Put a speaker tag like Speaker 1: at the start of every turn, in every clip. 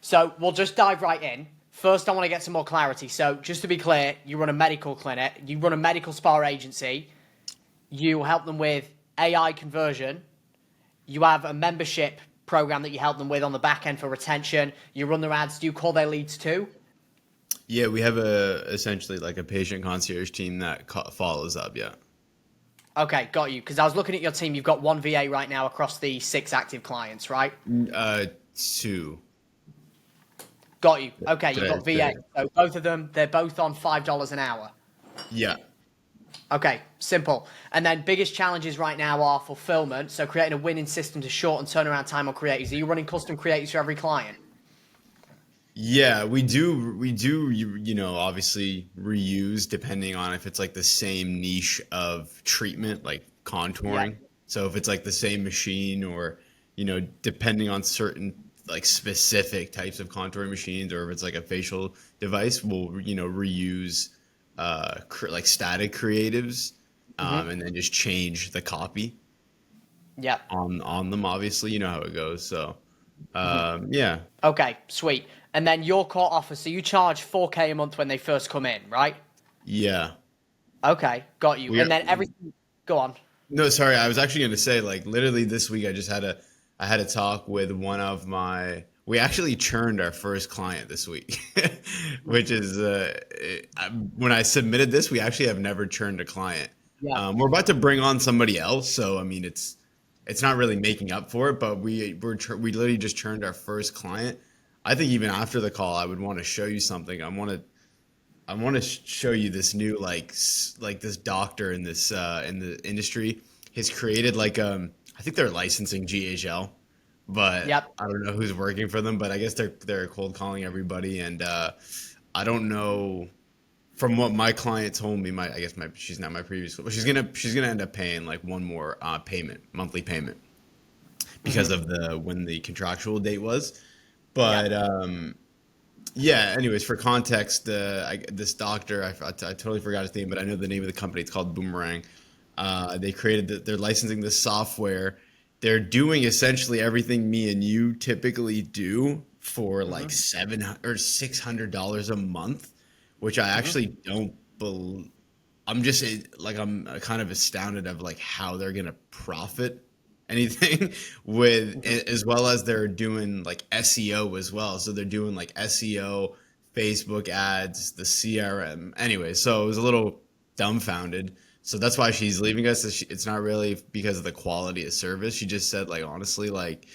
Speaker 1: So we'll just dive right in. First, I want to get some more clarity. So just to be clear, you run a medical clinic, you run a medical spa agency, you help them with AI conversion, you have a membership program that you help them with on the back end for retention, you run their ads, do you call their leads too?
Speaker 2: Yeah, we have essentially like a patient concierge team that follows up. Yeah.
Speaker 1: Okay, got you. Because I was looking at your team, you've got one VA right now across the 6 active clients, right?
Speaker 2: Two.
Speaker 1: Got you. Okay, you've got
Speaker 2: Today.
Speaker 1: VA. So both of them, they're both on $5 an hour.
Speaker 2: Yeah.
Speaker 1: Okay, simple. And then biggest challenges right now are fulfillment. So creating a winning system to shorten turnaround time on creatives. Are you running custom creatives for every client?
Speaker 2: Yeah, we do. Obviously reuse depending on if it's like the same niche of treatment, like
Speaker 1: Yeah.
Speaker 2: contouring. So if it's like the same machine or, depending on certain like specific types of contouring machines, or if it's like a facial device, we'll, reuse like static creatives, and then just change the copy
Speaker 1: Yeah.
Speaker 2: on them. Obviously, you know how it goes. So, yeah.
Speaker 1: Okay, sweet. And then your core offer. So you charge 4K a month when they first come in, right?
Speaker 2: Yeah.
Speaker 1: Okay, got you.
Speaker 2: We
Speaker 1: And
Speaker 2: are,
Speaker 1: then everything. Go on.
Speaker 2: No, sorry. I was actually going to say, like, literally this week, I had a talk with one of we actually churned our first client this week, which is, when I submitted this, we actually have never churned a client.
Speaker 1: Yeah.
Speaker 2: We're about to bring on somebody else. So, I mean, it's not really making up for it, but we literally just churned our first client. I think even after the call, I would want to show you something. I want to show you this new like this doctor in this in the industry has created like I think they're licensing GHL, but
Speaker 1: Yep.
Speaker 2: I don't know who's working for them. But I guess they're cold calling everybody, and I don't know. From what my client told me, she's not my previous, but she's gonna end up paying like one more monthly payment because of when the contractual date was. But
Speaker 1: Yep.
Speaker 2: yeah, anyways, for context, this doctor, I totally forgot his name, but I know the name of the company. It's called Boomerang. They created they're licensing this software. They're doing essentially everything me and you typically do for like $700 or $600 a month, which I actually don't believe. I'm just like I'm kind of astounded of like how they're gonna profit anything with, as well as they're doing like SEO as well. So they're doing like SEO, Facebook ads, the CRM. Anyway, so it was a little dumbfounded. So that's why she's leaving us. It's not really because of the quality of service. She just said like honestly like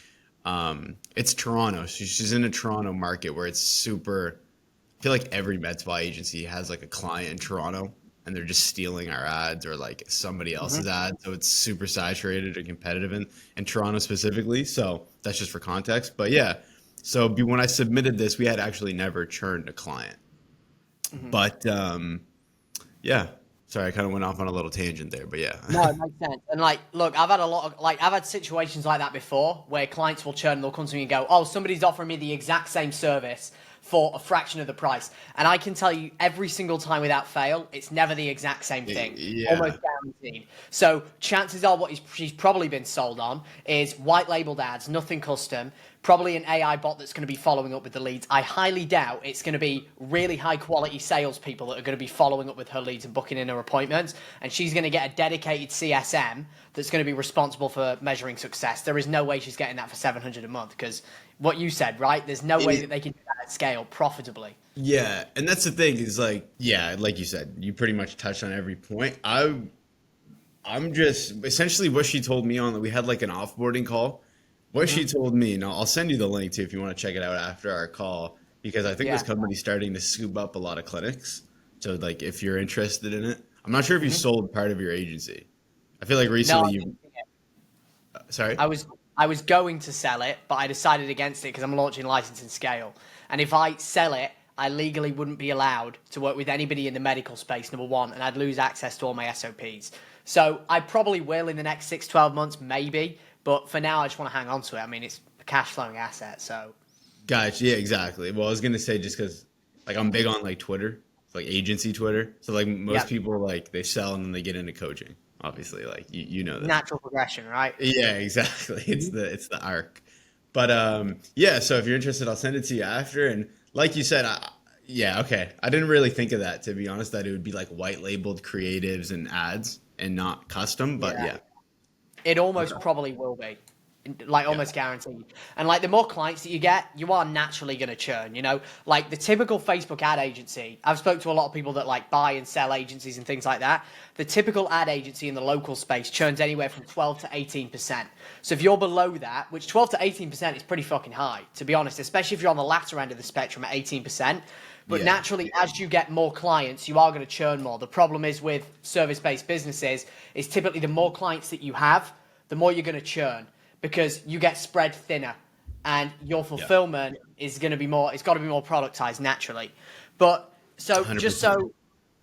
Speaker 2: it's Toronto. She's in a Toronto market where it's super. I feel like every med spa agency has like a client in Toronto and they're just stealing our ads or like somebody else's ads. So it's super saturated and competitive in Toronto specifically. So that's just for context. But yeah, so when I submitted this, we had actually never churned a client. But yeah, sorry, I kind of went off on a little tangent there, but yeah.
Speaker 1: No, it makes sense. And like, look, I've had situations like that before where clients will churn and they'll come to me and go, "Oh, somebody's offering me the exact same service for a fraction of the price." And I can tell you every single time without fail, it's never the exact same thing.
Speaker 2: Yeah.
Speaker 1: Almost guaranteed. So chances are what she's probably been sold on is white labeled ads, nothing custom, probably an AI bot that's going to be following up with the leads. I highly doubt it's going to be really high quality salespeople that are going to be following up with her leads and booking in her appointments. And she's going to get a dedicated CSM that's going to be responsible for measuring success. There is no way she's getting that for $700 a month because what you said, right? There's no way that they can do that at scale profitably.
Speaker 2: Yeah, and that's the thing is like, yeah, like you said, you pretty much touched on every point. I'm just essentially what she told me on we had like an offboarding call. What she told me, and I'll send you the link too if you want to check it out after our call, because I think
Speaker 1: Yeah.
Speaker 2: this company's starting to scoop up a lot of clinics. So like if you're interested in it, I'm not sure if you sold part of your agency. I feel like
Speaker 1: No,
Speaker 2: recently you sorry?
Speaker 1: I was going to sell it, but I decided against it because I'm launching License and Scale. And if I sell it, I legally wouldn't be allowed to work with anybody in the medical space, number one, and I'd lose access to all my SOPs. So I probably will in the next 6-12 months, maybe. But for now, I just want to hang on to it. I mean, it's a cash flowing asset. So
Speaker 2: Gotcha. Yeah, exactly. Well, I was gonna say just because like I'm big on like Twitter, like agency Twitter. So like most people like they sell and then they get into coaching. Obviously, like you know this.
Speaker 1: natural progression, right?
Speaker 2: Yeah, exactly. It's the arc. But yeah, so if you're interested, I'll send it to you after. And like you said, yeah, okay. I didn't really think of that, to be honest, that it would be like white labeled creatives and ads and not custom. But
Speaker 1: Yeah.
Speaker 2: yeah,
Speaker 1: It almost probably will be, like
Speaker 2: yeah,
Speaker 1: almost guaranteed. And like the more clients that you get, you are naturally going to churn. You know, like the typical Facebook ad agency. I've spoke to a lot of people that like buy and sell agencies and things like that. The typical ad agency in the local space churns anywhere from 12 to 18%. So if you're below that, which 12 to 18% is pretty fucking high, to be honest, especially if you're on the latter end of the spectrum at 18%. But
Speaker 2: yeah,
Speaker 1: naturally, as you get more clients, you are going to churn more. The problem is with service-based businesses is typically the more clients that you have, the more you're going to churn because you get spread thinner and your fulfillment is going to be more, it's got to be more productized naturally. But so
Speaker 2: 100%.
Speaker 1: just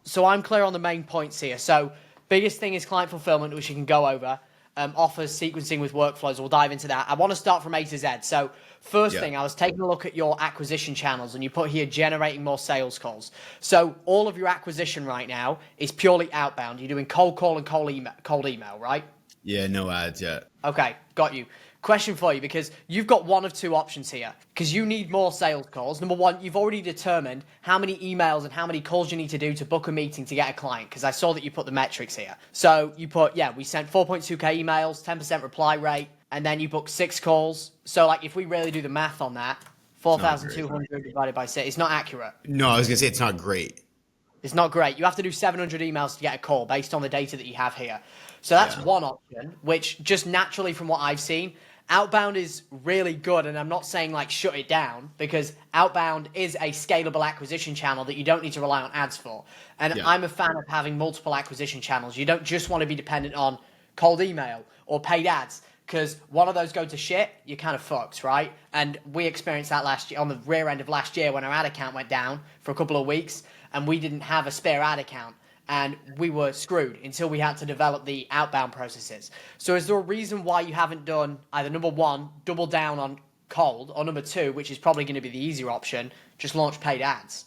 Speaker 1: so I'm clear on the main points here. So biggest thing is client fulfillment, which you can go over. Offers, sequencing with workflows. We'll dive into that. I want to start from A to Z. So first thing, I was taking a look at your acquisition channels and you put here generating more sales calls. So all of your acquisition right now is purely outbound. You're doing cold call and cold email, right?
Speaker 2: Yeah, no ads yet.
Speaker 1: Okay, got you. Question for you, because you've got one of two options here, because you need more sales calls. Number one, you've already determined how many emails and how many calls you need to do to book a meeting to get a client, because I saw that you put the metrics here. So you put, we sent 4.2k emails, 10% reply rate, and then you booked 6 calls. So like if we really do the math on that, 4,200 divided by 6, it's not accurate.
Speaker 2: No, I was gonna say it's not great.
Speaker 1: It's not great. You have to do 700 emails to get a call based on the data that you have here. So that's one option, which just naturally from what I've seen, outbound is really good. And I'm not saying like shut it down, because outbound is a scalable acquisition channel that you don't need to rely on ads for. And I'm a fan of having multiple acquisition channels. You don't just want to be dependent on cold email or paid ads, because one of those go to shit, you're kind of fucked, right? And we experienced that last year, on the rear end of last year, when our ad account went down for a couple of weeks and we didn't have a spare ad account. And we were screwed until we had to develop the outbound processes. So is there a reason why you haven't done either, number one, double down on cold, or number two, which is probably going to be the easier option, just launch paid ads?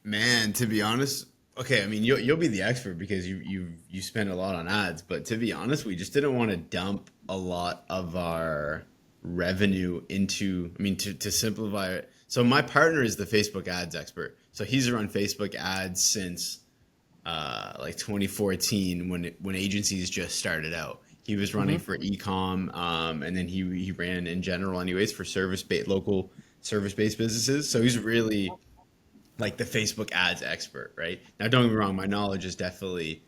Speaker 2: Man, to be honest, okay, I mean you'll be the expert because you spend a lot on ads, but to be honest, we just didn't want to dump a lot of our revenue into, I mean, to simplify it. So my partner is the Facebook ads expert. So he's run Facebook ads since like 2014 when agencies just started out. He was running for e-com, and then he ran in general anyways for local service-based businesses. So he's really like the Facebook ads expert, right? Now, don't get me wrong, my knowledge is definitely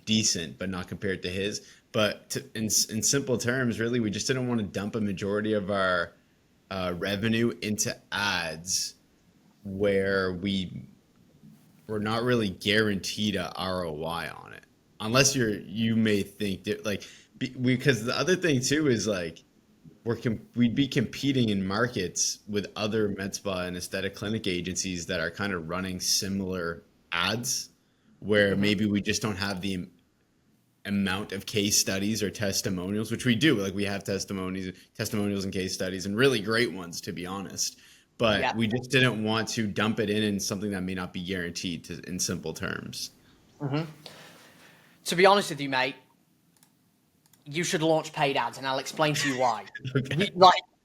Speaker 2: decent, but not compared to his. But in simple terms, really, we just didn't want to dump a majority of our revenue into ads where we're not really guaranteed a ROI on it, unless you may think that because the other thing too is like we'd be competing in markets with other med spa and aesthetic clinic agencies that are kind of running similar ads, where maybe we just don't have the amount of case studies or testimonials, which we do. Like we have testimonials and case studies, and really great ones, to be honest. But we just didn't want to dump it in something that may not be guaranteed, in simple terms.
Speaker 1: To be honest with you, mate, you should launch paid ads, and I'll explain to you why.
Speaker 2: Okay.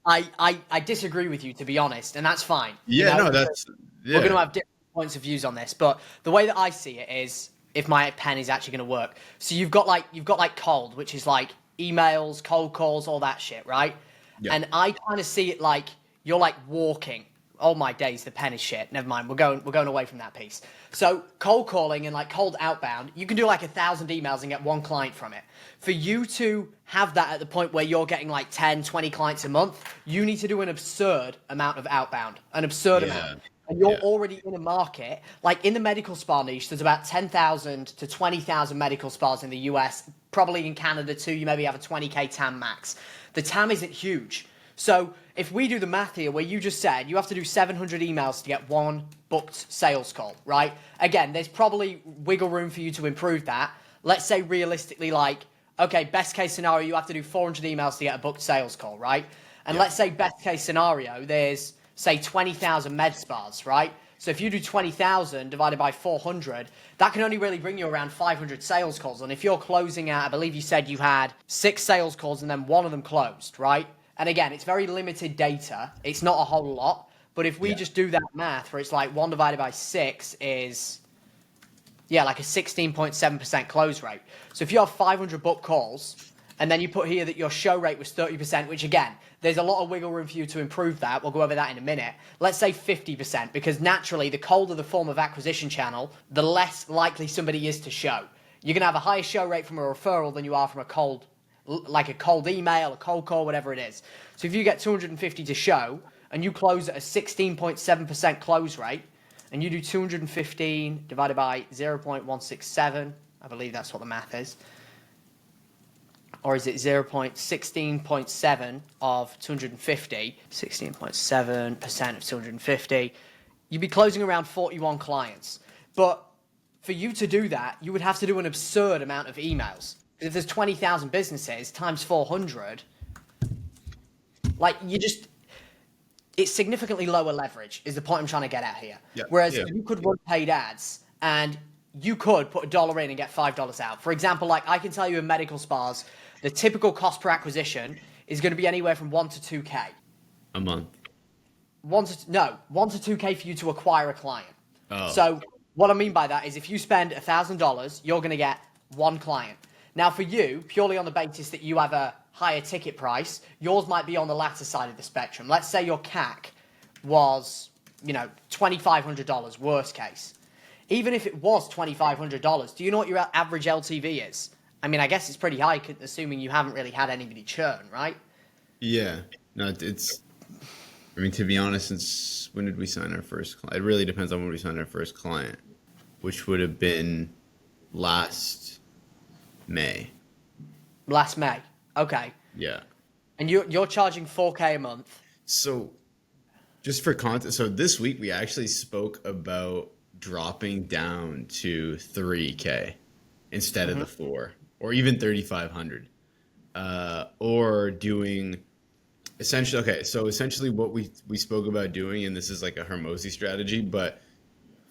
Speaker 1: I disagree with you, to be honest, and that's fine.
Speaker 2: Yeah,
Speaker 1: you know,
Speaker 2: no, that's
Speaker 1: we're going to have different points of views on this, but the way that I see it is, if my pen is actually going to work. So you've got like cold, which is like emails, cold calls, all that shit, right?
Speaker 2: Yeah.
Speaker 1: And I kind of see it like you're like walking. Oh my days, the pen is shit. Never mind. We're going away from that piece. So cold calling and like cold outbound, you can do like 1,000 emails and get one client from it. For you to have that at the point where you're getting like 10, 20 clients a month, you need to do an absurd amount of outbound, an absurd amount. And you're already in a market, like in the medical spa niche, there's about 10,000 to 20,000 medical spas in the US, probably in Canada too, you maybe have a 20K TAM max. The TAM isn't huge. So if we do the math here, where you just said you have to do 700 emails to get one booked sales call, right? Again, there's probably wiggle room for you to improve that. Let's say realistically, like, okay, best case scenario, you have to do 400 emails to get a booked sales call, right? And let's say best case scenario, there's, say, 20,000 med spas, right? So if you do 20,000 divided by 400, that can only really bring you around 500 sales calls. And if you're closing at, I believe you said you had 6 sales calls and then one of them closed, right? And again, it's very limited data. It's not a whole lot. But if we just do that math where it's like 1 divided by 6 is, like a 16.7% close rate. So if you have 500 book calls and then you put here that your show rate was 30%, which again, there's a lot of wiggle room for you to improve that. We'll go over that in a minute. Let's say 50%, because naturally the colder the form of acquisition channel, the less likely somebody is to show. You're going to have a higher show rate from a referral than you are from a cold email, a cold call, whatever it is. So if you get 250 to show and you close at a 16.7% close rate, and you do 215 divided by 0.167, I believe that's what the math is. Or is it 0.16.7 of 250, 16.7% of 250, you'd be closing around 41 clients. But for you to do that, you would have to do an absurd amount of emails. If there's 20,000 businesses times 400, it's significantly lower leverage is the point I'm trying to get at here. Whereas you could run paid ads and you could put $1 in and get $5 out. For example, like I can tell you in medical spas, the typical cost per acquisition is going to be anywhere from 1 to 2K.
Speaker 2: A month.
Speaker 1: 1 to 2K for you to acquire a client.
Speaker 2: Oh.
Speaker 1: So what I mean by that is if you spend $1,000, you're going to get 1 client. Now for you, purely on the basis that you have a higher ticket price, yours might be on the latter side of the spectrum. Let's say your CAC was, $2,500, worst case. Even if it was $2,500, do you know what your average LTV is? I mean, I guess it's pretty high, assuming you haven't really had anybody churn, right?
Speaker 2: Yeah. No, to be honest, since when did we sign our first client? It really depends on when we signed our first client, which would have been last May.
Speaker 1: Last May. Okay.
Speaker 2: Yeah.
Speaker 1: And you're charging $4K a month.
Speaker 2: So just for context, so this week we actually spoke about dropping down to 3K instead of the 4, or even 3,500, or doing essentially. Okay. So essentially what we spoke about doing, and this is like a Hermosi strategy, but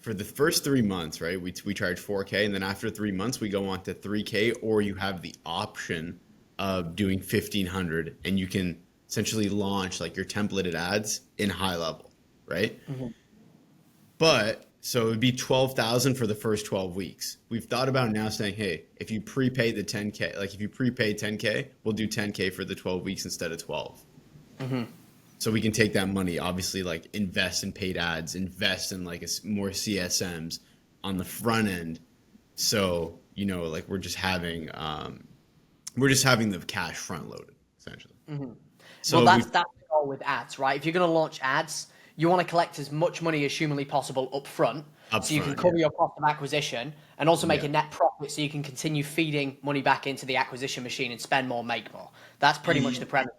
Speaker 2: for the first 3 months, right, we charge 4K, and then after 3 months we go on to 3K, or you have the option of doing 1,500, and you can essentially launch like your templated ads in HighLevel, right? But so it would be 12,000 for the first 12 weeks. We've thought about now saying, hey, if you prepay the 10K, like if you prepay 10K, we'll do 10K for the 12 weeks instead of 12. So we can take that money, obviously, like invest in paid ads, invest in like more CSMs on the front end. So, like we're just having the cash front loaded, essentially.
Speaker 1: So that's the goal with ads, right? If you're going to launch ads, you want to collect as much money as humanly possible up front, so you can cover your cost of acquisition and also make a net profit, so you can continue feeding money back into the acquisition machine and spend more, make more. That's pretty much the premise.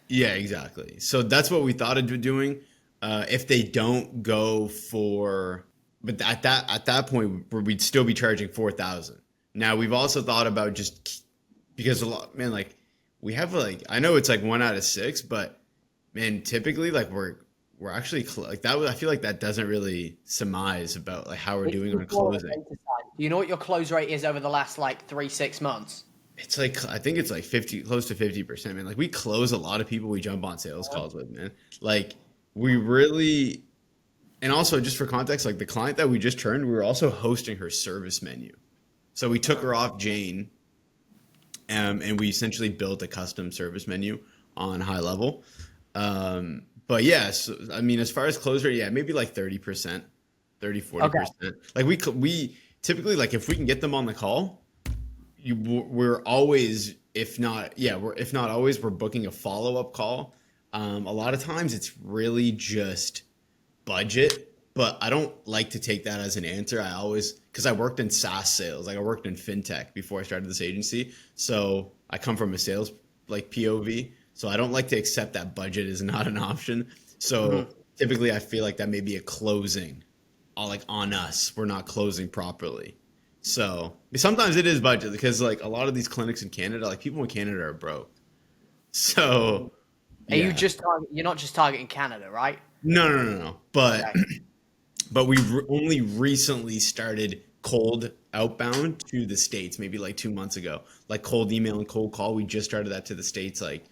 Speaker 2: Yeah, exactly. So that's what we thought of doing. If they don't go for, but at that point, we'd still be charging 4,000. Now we've also thought about just because we have I know it's like 1 out of 6, but man, typically like we're actually like that. I feel like that doesn't really surmise about like how we're doing on closing.
Speaker 1: Do you know what your close rate is over the last 3-6 months?
Speaker 2: It's like, I think it's like 50, close to 50%, man. Like we close a lot of people we jump on sales calls with, man. Like we really, and also just for context, like the client that we just churned, we were also hosting her service menu. So we took her off Jane, and we essentially built a custom service menu on HighLevel. But yeah, so, I mean, as far as close rate, yeah, maybe like 30%, 40%. Okay. Like we typically, like if we can get them on the call, we're always, if not always, we're booking a follow-up call. A lot of times it's really just budget, but I don't like to take that as an answer. I always, because I worked in SaaS sales, like I worked in fintech before I started this agency. So I come from a sales POV. So I don't like to accept that budget is not an option. So typically I feel like that may be a closing on us. We're not closing properly. So sometimes it is budget, because like a lot of these clinics in Canada, like people in Canada are broke. So
Speaker 1: you're not just targeting Canada, right?
Speaker 2: No. But we only recently started cold outbound to the States, maybe like 2 months ago, like cold email and cold call. We just started that to the States like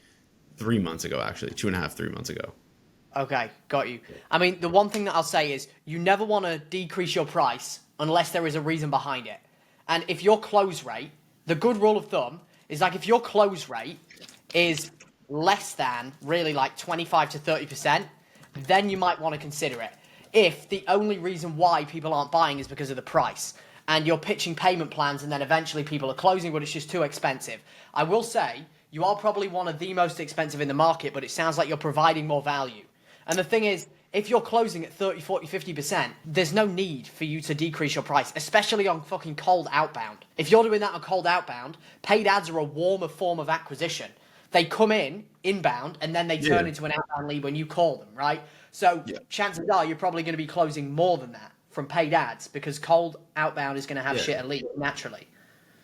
Speaker 2: 3 months ago, actually, 2.5, 3 months ago.
Speaker 1: Okay, got you. I mean, the one thing that I'll say is you never want to decrease your price unless there is a reason behind it. And if your close rate, the good rule of thumb is like if your close rate is less than really like 25 to 30%, then you might want to consider it. If the only reason why people aren't buying is because of the price and you're pitching payment plans and then eventually people are closing, but it's just too expensive. I will say you are probably one of the most expensive in the market, but it sounds like you're providing more value. And the thing is, if you're closing at 30, 40, 50%, there's no need for you to decrease your price, especially on fucking cold outbound. If you're doing that on cold outbound, paid ads are a warmer form of acquisition. They come in inbound and then they turn into an outbound lead when you call them, right? So chances are you're probably going to be closing more than that from paid ads because cold outbound is going to have shitter leads naturally.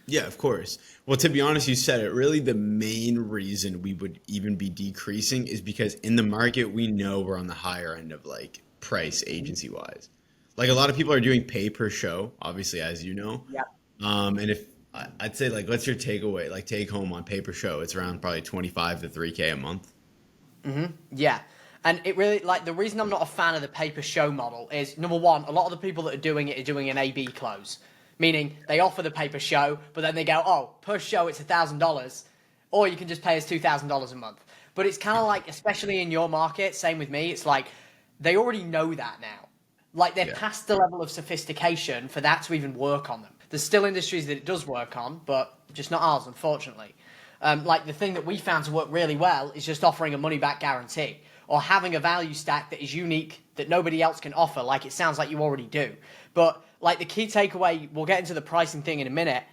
Speaker 2: Yeah, of course. Well, to be honest, you said it. Really, the main reason we would even be decreasing is because in the market, we know we're on the higher end of like price agency wise. Like a lot of people are doing pay per show, obviously, as you know.
Speaker 1: Yeah.
Speaker 2: And if I'd say like, what's your takeaway, like take home on pay per show? It's around probably 25 to 3K a month.
Speaker 1: Yeah. And it really, like, the reason I'm not a fan of the pay per show model is number one, a lot of the people that are doing it are doing an A/B close. Meaning they offer the pay per show, but then they go, oh, per show it's $1,000, or you can just pay us $2,000 a month. But it's kind of like, especially in your market, same with me, it's like they already know that now. Like they're past the level of sophistication for that to even work on them. There's still industries that it does work on, but just not ours, unfortunately. Like the thing that we found to work really well is just offering a money back guarantee or having a value stack that is unique that nobody else can offer, like it sounds like you already do. But like the key takeaway, we'll get into the pricing thing in a minute,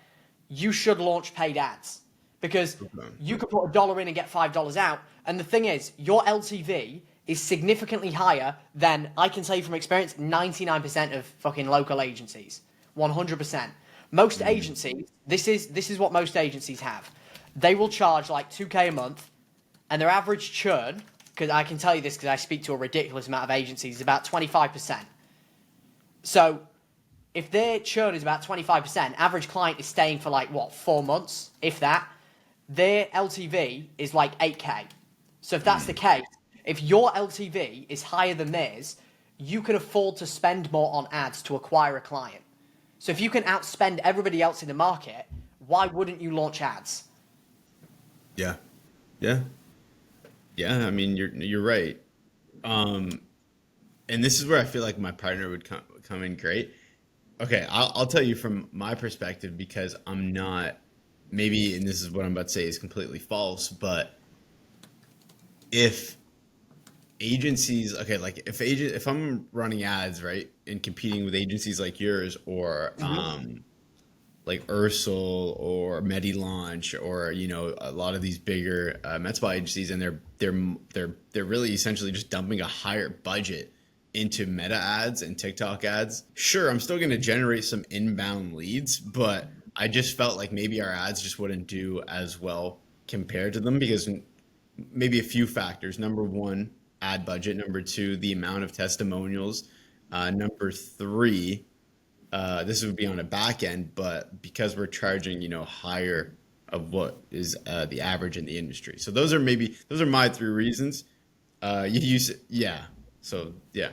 Speaker 1: you should launch paid ads because you could put $1 in and get $5 out. And the thing is, your LTV is significantly higher than, I can tell you from experience, 99% of fucking local agencies. 100%. Most agencies, this is what most agencies have. They will charge like 2K a month and their average churn, because I can tell you this because I speak to a ridiculous amount of agencies, is about 25%. So if their churn is about 25%, average client is staying for like, 4 months, if that, their LTV is like 8K. So if that's the case, if your LTV is higher than theirs, you can afford to spend more on ads to acquire a client. So if you can outspend everybody else in the market, why wouldn't you launch ads?
Speaker 2: Yeah. I mean, you're right. And this is where I feel like my partner would come in great. Okay, I'll tell you from my perspective because I'm not, maybe, and this is what I'm about to say is completely false, but if agencies, okay, like if I'm running ads, right, and competing with agencies like yours or like Ursel or MediLaunch or a lot of these bigger med spa agencies, and they're really essentially just dumping a higher budget into Meta ads and TikTok ads. Sure, I'm still going to generate some inbound leads, but I just felt like maybe our ads just wouldn't do as well compared to them because maybe a few factors. Number one, ad budget. Number two, the amount of testimonials. Number three, this would be on a back end, but because we're charging, higher of what is the average in the industry. So those are my three reasons. You use it, yeah. So yeah.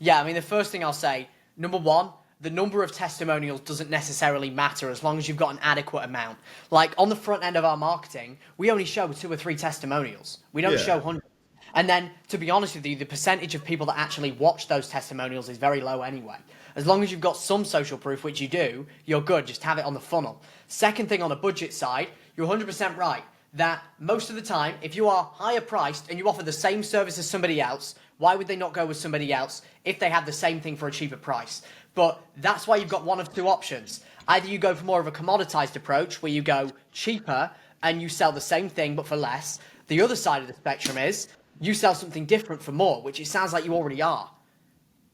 Speaker 1: Yeah, I mean, the first thing I'll say, number one, the number of testimonials doesn't necessarily matter as long as you've got an adequate amount. Like on the front end of our marketing, we only show 2 or 3 testimonials. We don't show hundreds. And then, to be honest with you, the percentage of people that actually watch those testimonials is very low anyway. As long as you've got some social proof, which you do, you're good. Just have it on the funnel. Second thing on the budget side, you're 100% right that most of the time, if you are higher priced and you offer the same service as somebody else, why would they not go with somebody else if they have the same thing for a cheaper price? But that's why you've got one of 2 options. Either you go for more of a commoditized approach where you go cheaper and you sell the same thing but for less. The other side of the spectrum is you sell something different for more, which it sounds like you already are.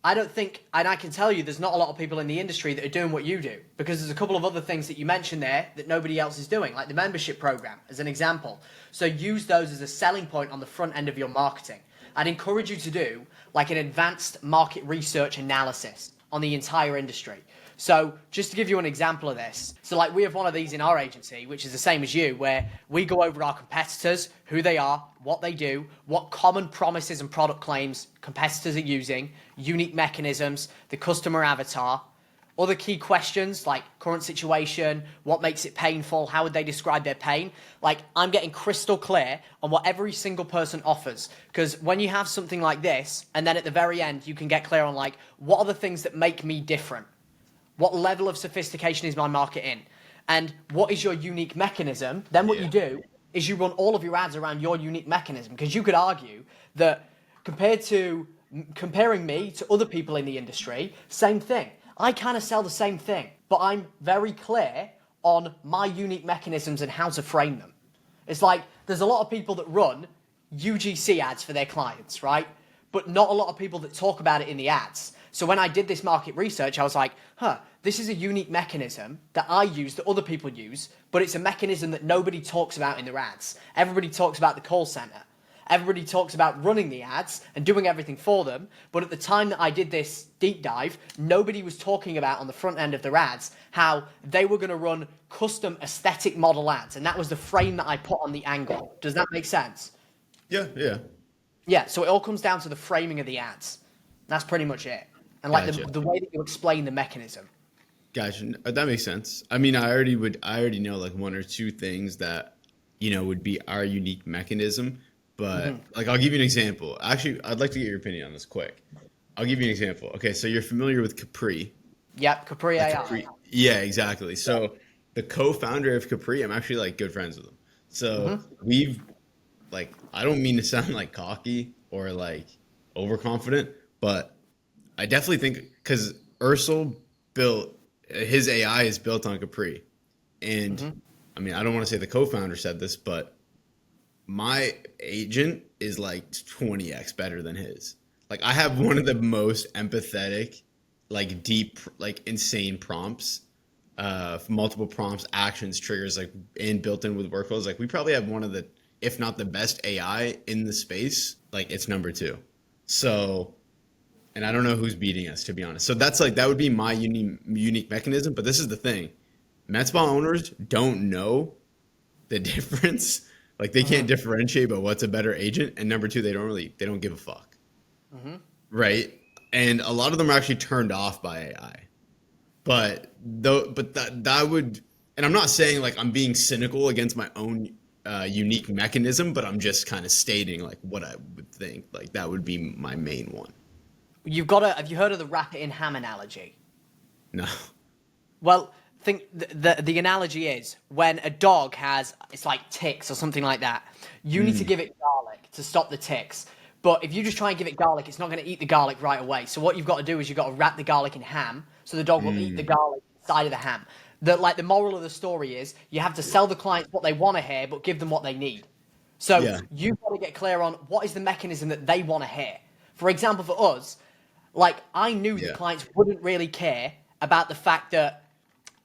Speaker 1: I don't think, and I can tell you there's not a lot of people in the industry that are doing what you do because there's a couple of other things that you mentioned there that nobody else is doing, like the membership program as an example. So use those as a selling point on the front end of your marketing. I'd encourage you to do like an advanced market research analysis on the entire industry. So just to give you an example of this, so like we have one of these in our agency, which is the same as you, where we go over our competitors, who they are, what they do, what common promises and product claims competitors are using, unique mechanisms, the customer avatar, other key questions like current situation, what makes it painful, how would they describe their pain? Like I'm getting crystal clear on what every single person offers. Because when you have something like this, and then at the very end, you can get clear on like, what are the things that make me different? What level of sophistication is my market in? And what is your unique mechanism? Then what you do is you run all of your ads around your unique mechanism. Because you could argue that comparing me to other people in the industry, same thing. I kind of sell the same thing, but I'm very clear on my unique mechanisms and how to frame them. It's like there's a lot of people that run UGC ads for their clients, right? But not a lot of people that talk about it in the ads. So when I did this market research, I was like, this is a unique mechanism that I use that other people use, but it's a mechanism that nobody talks about in their ads. Everybody talks about the call center. Everybody talks about running the ads and doing everything for them. But at the time that I did this deep dive, nobody was talking about on the front end of their ads how they were going to run custom aesthetic model ads. And that was the frame that I put on the angle. Does that make sense?
Speaker 2: Yeah.
Speaker 1: Yeah, so it all comes down to the framing of the ads. That's pretty much it. And like
Speaker 2: Gotcha.
Speaker 1: the way that you explain the mechanism.
Speaker 2: Gotcha. That makes sense. I mean, I already know like one or two things that, would be our unique mechanism. But like, I'll give you an example. Actually, I'd like to get your opinion on this quick. I'll give you an example. Okay, so you're familiar with Capri.
Speaker 1: Yep, Capri AI.
Speaker 2: Yeah, exactly. So the co-founder of Capri, I'm actually like good friends with him. So we've like, I don't mean to sound like cocky or like overconfident, but I definitely think because Ursel built his AI is built on Capri. And I mean, I don't want to say the co-founder said this, but my agent is like 20x better than his. Like I have one of the most empathetic, like deep, like insane prompts, multiple prompts, actions, triggers, like built in with workflows. Like we probably have one of the, if not the best AI in the space. Like it's number 2. So, and I don't know who's beating us, to be honest. So that's like, that would be my unique mechanism. But this is the thing. Med spa owners don't know the difference. Like they can't differentiate about what's a better agent, and number 2, they don't give a fuck, right? And a lot of them are actually turned off by AI. But that would, and I'm not saying like I'm being cynical against my own unique mechanism, but I'm just kind of stating like what I would think. Like that would be my main one.
Speaker 1: Have you heard of the wrap it in ham analogy?
Speaker 2: No.
Speaker 1: Well, think the analogy is when a dog it's like ticks or something like that, you need to give it garlic to stop the ticks. But if you just try and give it garlic, it's not going to eat the garlic right away. So what you've got to do is you've got to wrap the garlic in ham so the dog will eat the garlic inside of the ham. The moral of the story is you have to sell the clients what they want to hear, but give them what they need. So you've got to get clear on what is the mechanism that they want to hear. For example, for us, like I knew the clients wouldn't really care about the fact that,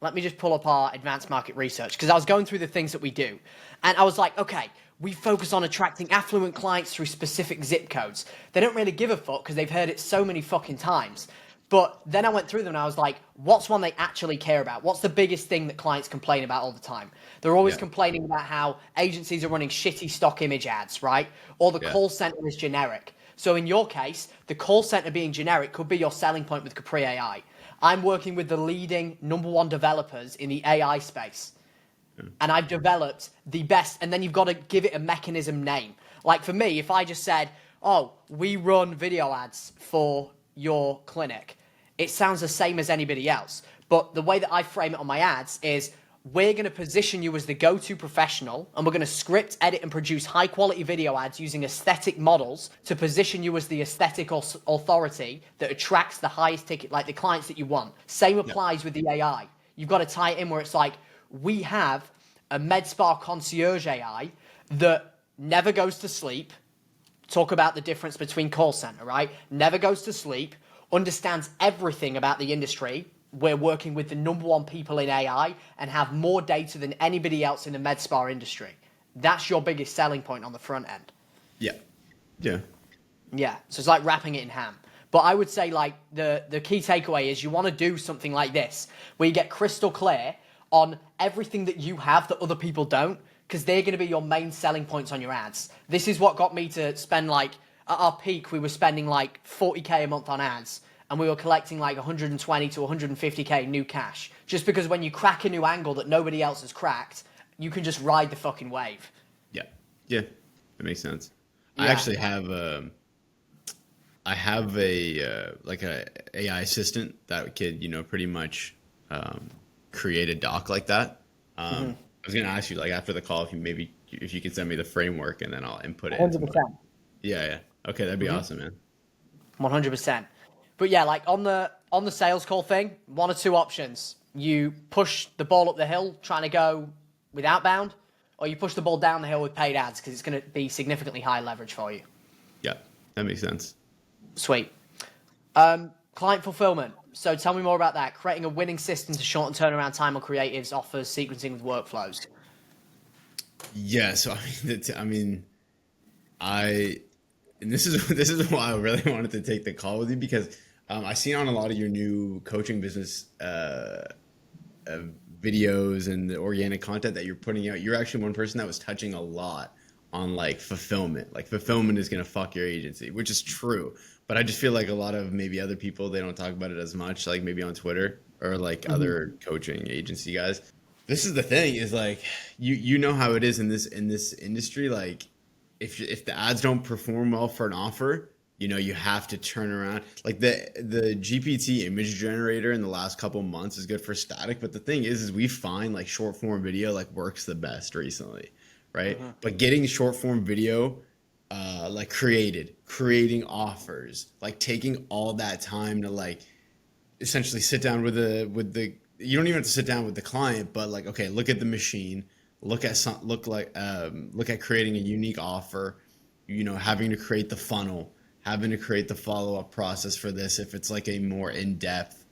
Speaker 1: let me just pull up our advanced market research because I was going through the things that we do. And I was like, okay, we focus on attracting affluent clients through specific zip codes. They don't really give a fuck because they've heard it so many fucking times. But then I went through them and I was like, what's one they actually care about? What's the biggest thing that clients complain about all the time? They're always complaining about how agencies are running shitty stock image ads, right? Or the call center is generic. So in your case, the call center being generic could be your selling point with Capri AI. I'm working with the leading #1 developers in the AI space. And I've developed the best. And then you've got to give it a mechanism name. Like for me, if I just said, oh, we run video ads for your clinic, it sounds the same as anybody else. But the way that I frame it on my ads is we're going to position you as the go-to professional, and we're going to script, edit, and produce high-quality video ads using aesthetic models to position you as the aesthetic authority that attracts the highest ticket, like the clients that you want. Same applies with the AI. You've got to tie it in where it's like, we have a med spa concierge AI that never goes to sleep. Talk about the difference between call center, right? Never goes to sleep, understands everything about the industry. We're working with the #1 people in AI and have more data than anybody else in the med spa industry. That's your biggest selling point on the front end.
Speaker 2: Yeah.
Speaker 1: So it's like wrapping it in ham. But I would say like the key takeaway is you want to do something like this, where you get crystal clear on everything that you have that other people don't, because they're going to be your main selling points on your ads. This is what got me to spend like, at our peak, we were spending like 40K a month on ads, and we were collecting like 120 to 150K new cash. Just because when you crack a new angle that nobody else has cracked, you can just ride the fucking wave.
Speaker 2: Yeah. Yeah. That makes sense.
Speaker 1: Yeah.
Speaker 2: I actually have a like a AI assistant that could, pretty much create a doc like that. I was gonna ask you like after the call if you could send me the framework and then I'll input it.
Speaker 1: 100%.
Speaker 2: Yeah. Okay, that'd be awesome, man.
Speaker 1: 100%. But yeah, like on the sales call thing, one or two options. You push the ball up the hill trying to go with outbound, or you push the ball down the hill with paid ads, because it's going to be significantly higher leverage for you.
Speaker 2: Yeah, that makes sense.
Speaker 1: Sweet. Client fulfillment. So tell me more about that. Creating a winning system to shorten turnaround time on creatives, offers, sequencing with workflows.
Speaker 2: Yeah, so and this is why I really wanted to take the call with you, because I seen on a lot of your new coaching business videos and the organic content that you're putting out. You're actually one person that was touching a lot on like fulfillment. Like fulfillment is gonna fuck your agency, which is true. But I just feel like a lot of maybe other people, they don't talk about it as much, like maybe on Twitter or like other coaching agency guys. This is the thing, is like you know how it is in this industry. Like if the ads don't perform well for an offer, you have to turn around. Like the GPT image generator in the last couple months is good for static, but the thing is we find like short form video like works the best recently, right? But getting short form video like creating offers, like taking all that time to like essentially sit down with the you don't even have to sit down with the client, but like, okay, look at the machine, look at creating a unique offer, having to create the funnel, having to create the follow-up process for this. If it's like a more in-depth,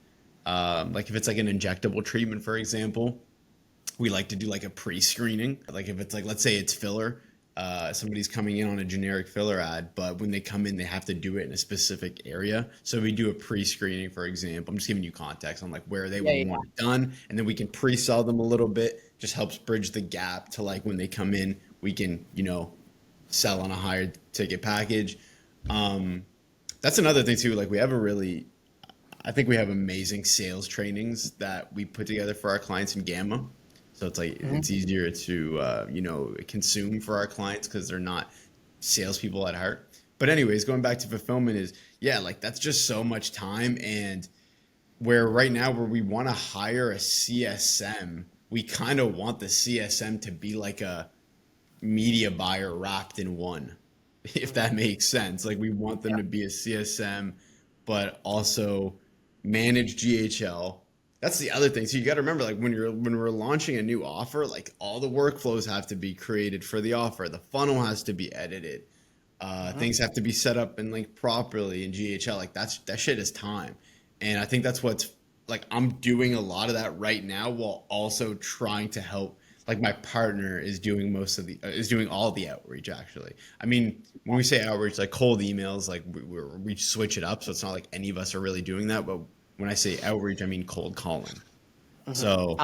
Speaker 2: like if it's like an injectable treatment, for example, we like to do like a pre-screening. Like if it's like, let's say it's filler, somebody's coming in on a generic filler ad, but when they come in, they have to do it in a specific area. So we do a pre-screening, for example. I'm just giving you context on like where they want it done. And then we can pre-sell them a little bit. Just helps bridge the gap to like when they come in, we can, sell on a higher ticket package. That's another thing too. Like I think we have amazing sales trainings that we put together for our clients in Gamma. So it's like, it's easier to, consume for our clients because they're not salespeople at heart. But anyways, going back to fulfillment is, like that's just so much time. And where right now where we want to hire a CSM, we kind of want the CSM to be like a media buyer wrapped in one, if that makes sense. Like we want them to be a CSM, but also manage GHL. That's the other thing. So you got to remember, like when we're launching a new offer, like all the workflows have to be created for the offer. The funnel has to be edited. Things have to be set up and linked properly in GHL. Like that shit is time. And I think that's what's like, I'm doing a lot of that right now while also trying to help. Like my partner is doing doing all the outreach actually. I mean, when we say outreach, like cold emails, like we switch it up. So it's not like any of us are really doing that, but when I say outreach, I mean cold calling. So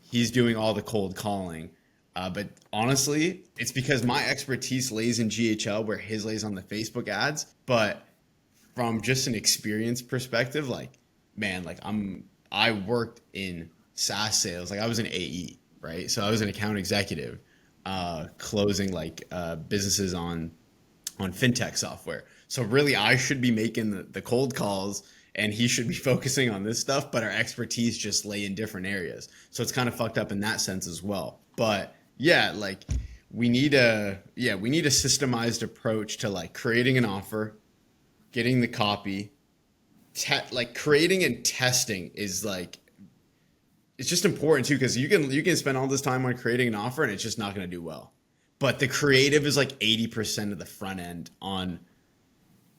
Speaker 2: he's doing all the cold calling. But honestly, it's because my expertise lays in GHL where his lays on the Facebook ads. But from just an experience perspective, like, man, like I worked in SaaS sales. Like I was an AE, right? So I was an account executive, closing like businesses on fintech software. So really I should be making the cold calls and he should be focusing on this stuff, but our expertise just lay in different areas. So it's kind of fucked up in that sense as well. But yeah, like we need a systemized approach to like creating an offer, getting the copy, like creating and testing is like, it's just important too, because you can spend all this time on creating an offer and it's just not going to do well. But the creative is like 80% of the front end on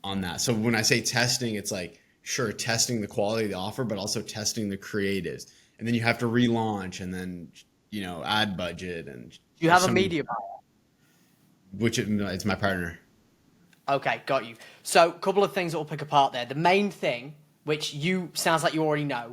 Speaker 2: that. So when I say testing, it's like, sure, testing the quality of the offer, but also testing the creatives. And then you have to relaunch and then, add budget. And
Speaker 1: you have a media buyer?
Speaker 2: It's my partner.
Speaker 1: Okay, got you. So, a couple of things that we'll pick apart there. The main thing, which you sounds like you already know,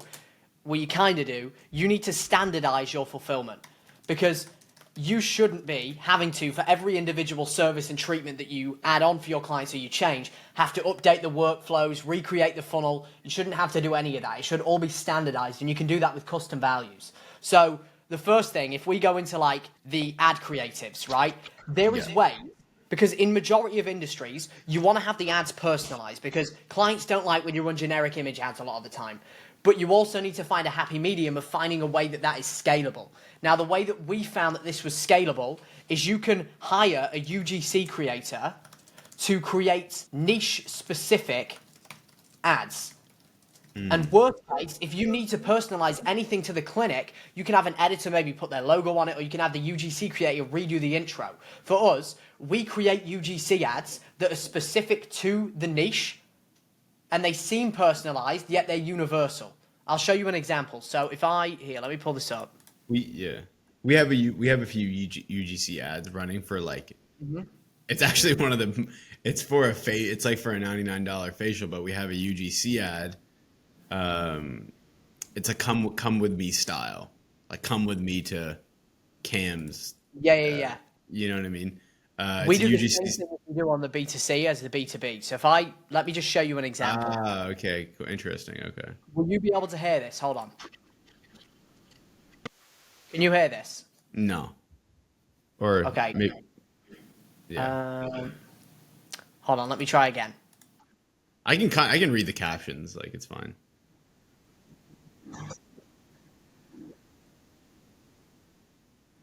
Speaker 1: what you kind of do, you need to standardize your fulfillment because you shouldn't be having to, for every individual service and treatment that you add on for your clients or you change, have to update the workflows, recreate the funnel. You shouldn't have to do any of that. It should all be standardized, and you can do that with custom values. So the first thing, if we go into like the ad creatives, right, there is ways. Because in majority of industries, you want to have the ads personalized because clients don't like when you run generic image ads a lot of the time. But you also need to find a happy medium of finding a way that that is scalable. Now, the way that we found that this was scalable is you can hire a UGC creator to create niche-specific ads. And worst case, if you need to personalize anything to the clinic, you can have an editor maybe put their logo on it, or you can have the UGC creator redo the intro. For us, we create UGC ads that are specific to the niche, and they seem personalized, yet they're universal. I'll show you an example. So if here, let me pull this up.
Speaker 2: We have a few UGC ads running for like. It's actually one of the. It's for it's like for a $99 facial, but we have a UGC ad. It's a come with me style, like come with me to Cam's.
Speaker 1: Yeah.
Speaker 2: You know what I mean?
Speaker 1: We do the same thing we do on the B2C as the B2B. So let me just show you an example.
Speaker 2: Okay, cool. Interesting. Okay.
Speaker 1: Will you be able to hear this? Hold on. Can you hear this?
Speaker 2: No. Or
Speaker 1: okay.
Speaker 2: Maybe, yeah.
Speaker 1: Hold on. Let me try again.
Speaker 2: I can read the captions. Like it's fine.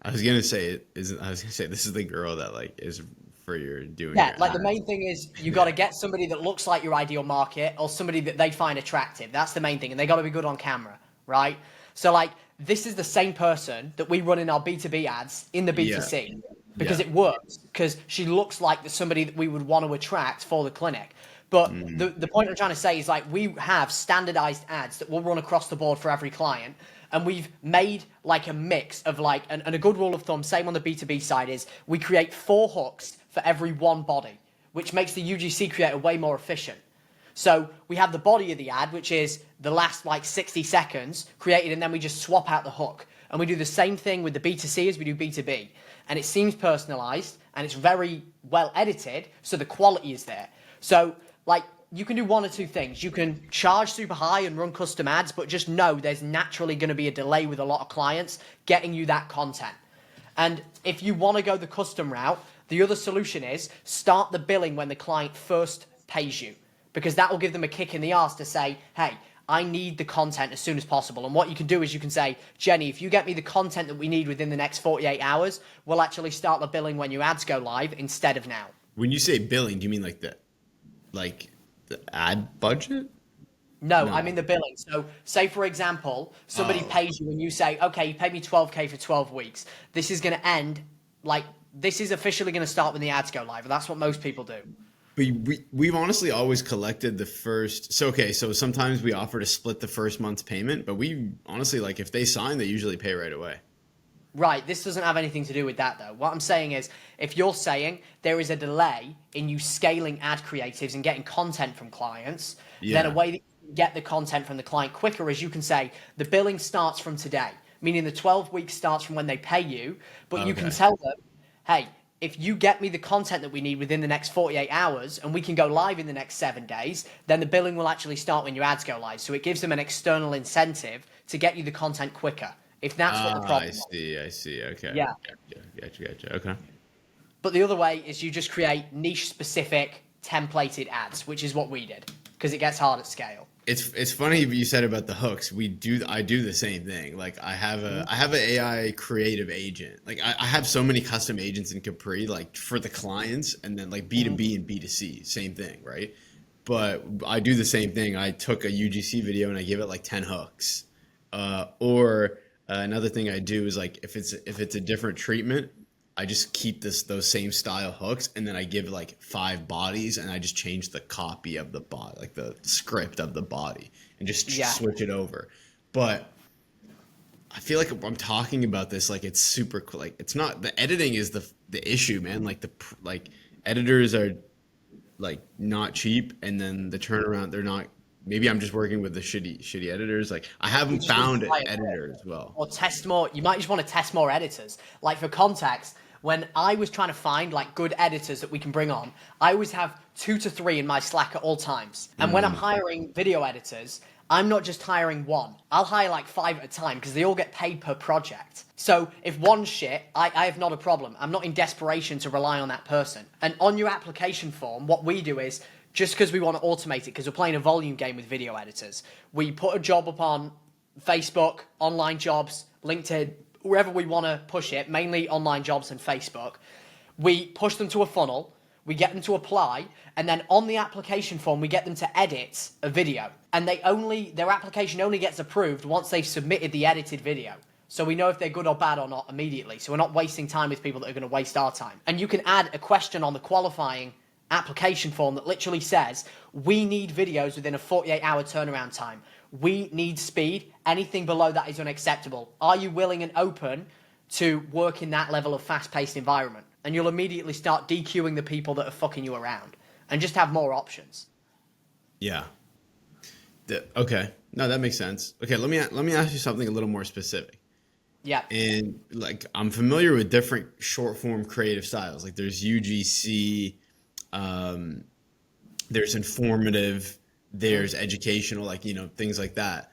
Speaker 2: I was gonna say this is the girl that like is for your doing.
Speaker 1: Yeah,
Speaker 2: your
Speaker 1: like
Speaker 2: ads.
Speaker 1: the main thing is you got to get somebody that looks like your ideal market or somebody that they find attractive. That's the main thing, and they got to be good on camera, right? So like this is the same person that we run in our B2B ads in the B2C because it works because she looks like somebody that we would want to attract for the clinic. But the point I'm trying to say is like we have standardized ads that will run across the board for every client. And we've made like a mix of like, and a good rule of thumb, same on the B2B side is we create 4 hooks for every 1 body, which makes the UGC creator way more efficient. So we have the body of the ad, which is the last like 60 seconds created, and then we just swap out the hook. And we do the same thing with the B2C as we do B2B. And it seems personalized and it's very well edited, so the quality is there. So like you can do one or two things. You can charge super high and run custom ads, but just know there's naturally going to be a delay with a lot of clients getting you that content. And if you want to go the custom route, the other solution is start the billing when the client first pays you, because that will give them a kick in the arse to say, hey, I need the content as soon as possible. And what you can do is you can say, Jenny, if you get me the content that we need within the next 48 hours, we'll actually start the billing when your ads go live instead of now.
Speaker 2: When you say billing, do you mean like the ad budget?
Speaker 1: No, I mean the billing. So say, for example, somebody pays you and you say, okay, you paid me $12K for 12 weeks. This is going to end, this is officially going to start when the ads go live. And that's what most people do.
Speaker 2: But we've honestly always collected the first. So sometimes we offer to split the first month's payment, but we honestly, like if they sign, they usually pay right away.
Speaker 1: Right, this doesn't have anything to do with that though. What I'm saying is, if you're saying there is a delay in you scaling ad creatives and getting content from clients, then a way that you can get the content from the client quicker is you can say the billing starts from today, meaning the 12 weeks starts from when they pay you, but you can tell them, hey, if you get me the content that we need within the next 48 hours and we can go live in the next 7 days, then the billing will actually start when your ads go live. So it gives them an external incentive to get you the content quicker. If that's what the problem is.
Speaker 2: I see. Okay.
Speaker 1: Yeah.
Speaker 2: Gotcha. Okay.
Speaker 1: But the other way is you just create niche-specific templated ads, which is what we did, because it gets hard at scale.
Speaker 2: It's funny you said about the hooks. I do the same thing. Like I have an AI creative agent. Like I have so many custom agents in Capri, like for the clients, and then like B2B and B2C, same thing, right? But I do the same thing. I took a UGC video and I give it like 10 hooks, another thing I do is like if it's a different treatment, I just keep those same style hooks, and then I give like 5 bodies, and I just change the copy of the body, like the script of the body, and just switch it over. But I feel like I'm talking about this like it's super like it's not. The editing is the issue, man. Like editors are like not cheap, and then the turnaround, they're not. Maybe I'm just working with the shitty editors. Like I
Speaker 1: You
Speaker 2: haven't
Speaker 1: just need to
Speaker 2: found an
Speaker 1: try it
Speaker 2: editor as well.
Speaker 1: or test more. You might just want to test more editors. Like for context, when I was trying to find like good editors that we can bring on, I always have 2 to 3 in my Slack at all times. And when I'm hiring video editors, I'm not just hiring one. I'll hire like 5 at a time because they all get paid per project. So if one's shit, I have not a problem. I'm not in desperation to rely on that person. And on your application form, what we do is, just because we want to automate it, because we're playing a volume game with video editors, we put a job up on Facebook, online jobs, LinkedIn, wherever we want to push it, mainly online jobs and Facebook. We push them to a funnel, we get them to apply, and then on the application form, we get them to edit a video. And their application only gets approved once they've submitted the edited video. So we know if they're good or bad or not immediately. So we're not wasting time with people that are going to waste our time. And you can add a question on the qualifying application form that literally says, we need videos within a 48-hour turnaround time. We need speed. Anything below that is unacceptable. Are you willing and open to work in that level of fast-paced environment? And you'll immediately start DQing the people that are fucking you around and just have more options.
Speaker 2: Yeah. Okay. No, that makes sense. Okay, let me ask you something a little more specific.
Speaker 1: Yeah.
Speaker 2: And like I'm familiar with different short form creative styles. Like there's UGC, there's informative, there's educational, like, things like that.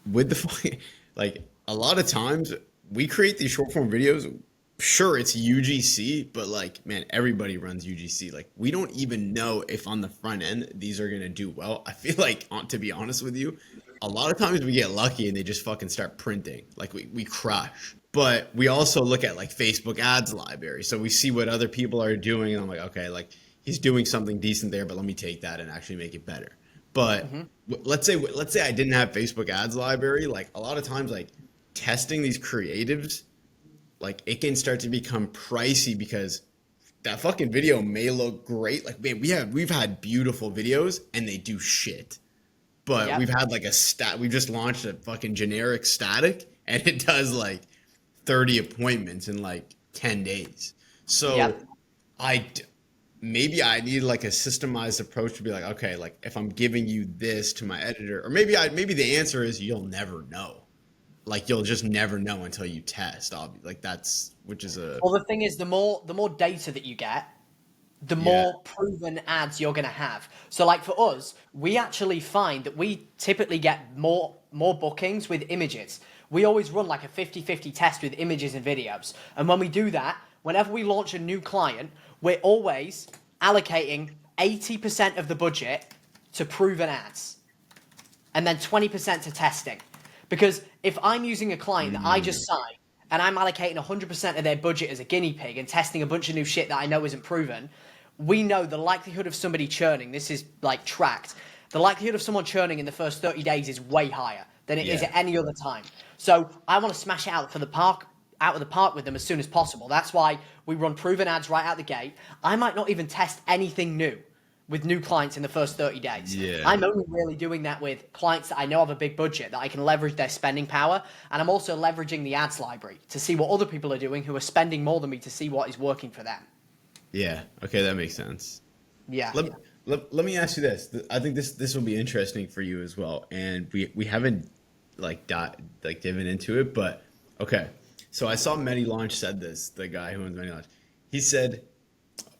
Speaker 2: With the like a lot of times we create these short form videos. Sure, it's UGC, but like, man, everybody runs UGC. Like we don't even know if on the front end these are going to do well. I feel like, to be honest with you, a lot of times we get lucky and they just fucking start printing. Like we crush. But we also look at like Facebook ads library. So we see what other people are doing and I'm like, okay, like he's doing something decent there, but let me take that and actually make it better. But let's say I didn't have Facebook ads library. Like a lot of times, like testing these creatives, like it can start to become pricey because that fucking video may look great. Like, man, we've had beautiful videos and they do shit. But we've had like we've just launched a fucking generic static and it does like 30 appointments in like 10 days. So maybe I need like a systemized approach to be like, okay, like if I'm giving you this to my editor, or maybe the answer is you'll never know. Like you'll just never know until you test. Well, the
Speaker 1: thing is, the more data that you get, the more proven ads you're going to have. So like for us, we actually find that we typically get more bookings with images. We always run like a 50-50 test with images and videos. And when we do that, whenever we launch a new client, we're always allocating 80% of the budget to proven ads and then 20% to testing. Because if I'm using a client that I just signed and I'm allocating 100% of their budget as a guinea pig and testing a bunch of new shit that I know isn't proven, we know the likelihood of somebody churning, this is like tracked, the likelihood of someone churning in the first 30 days is way higher than it is at any other time. So I want to smash it out of the park with them as soon as possible. That's why we run proven ads right out the gate. I might not even test anything new with new clients in the first 30 days.
Speaker 2: Yeah.
Speaker 1: I'm only really doing that with clients that I know have a big budget, that I can leverage their spending power. And I'm also leveraging the ads library to see what other people are doing who are spending more than me to see what is working for them.
Speaker 2: Yeah. Okay, that makes sense.
Speaker 1: Yeah.
Speaker 2: Let me ask you this. I think this will be interesting for you as well. And we haven't given into it, but okay. So I saw MediLaunch said this, the guy who owns MediLaunch. He said,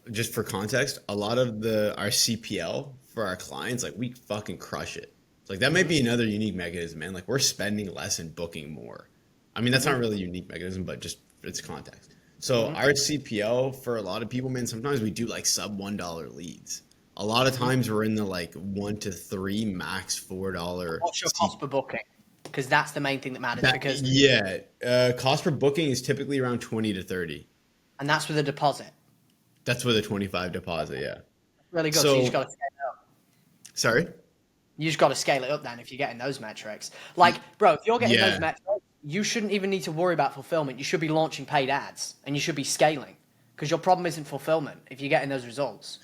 Speaker 2: just for context, a lot of our CPL for our clients, like we fucking crush it. Like that might be another unique mechanism, man. Like we're spending less and booking more. I mean, that's not really a unique mechanism, but just it's context. So our CPL for a lot of people, man, sometimes we do like sub $1 leads. A lot of times we're in the like 1 to 3, max $4.
Speaker 1: What's your cost per booking? Because that's the main thing that matters.
Speaker 2: Cost per booking is typically around 20 to 30.
Speaker 1: And that's with a deposit.
Speaker 2: That's with a 25 deposit, yeah.
Speaker 1: Really good. So you just got to scale it up.
Speaker 2: Sorry?
Speaker 1: You just got to scale it up then if you're getting those metrics. Like, bro, if you're getting those metrics, you shouldn't even need to worry about fulfillment. You should be launching paid ads and you should be scaling because your problem isn't fulfillment if you're getting those results.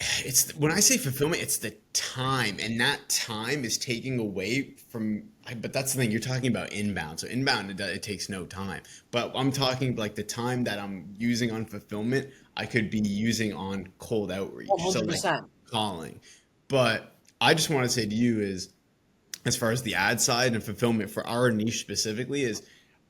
Speaker 2: It's when I say fulfillment, it's the time, and that time is taking away from. But that's the thing, you're talking about inbound. So inbound, it takes no time. But I'm talking like the time that I'm using on fulfillment, I could be using on cold outreach. So like
Speaker 1: 100%.
Speaker 2: calling. But I just want to say to you is, as far as the ad side and fulfillment for our niche specifically, is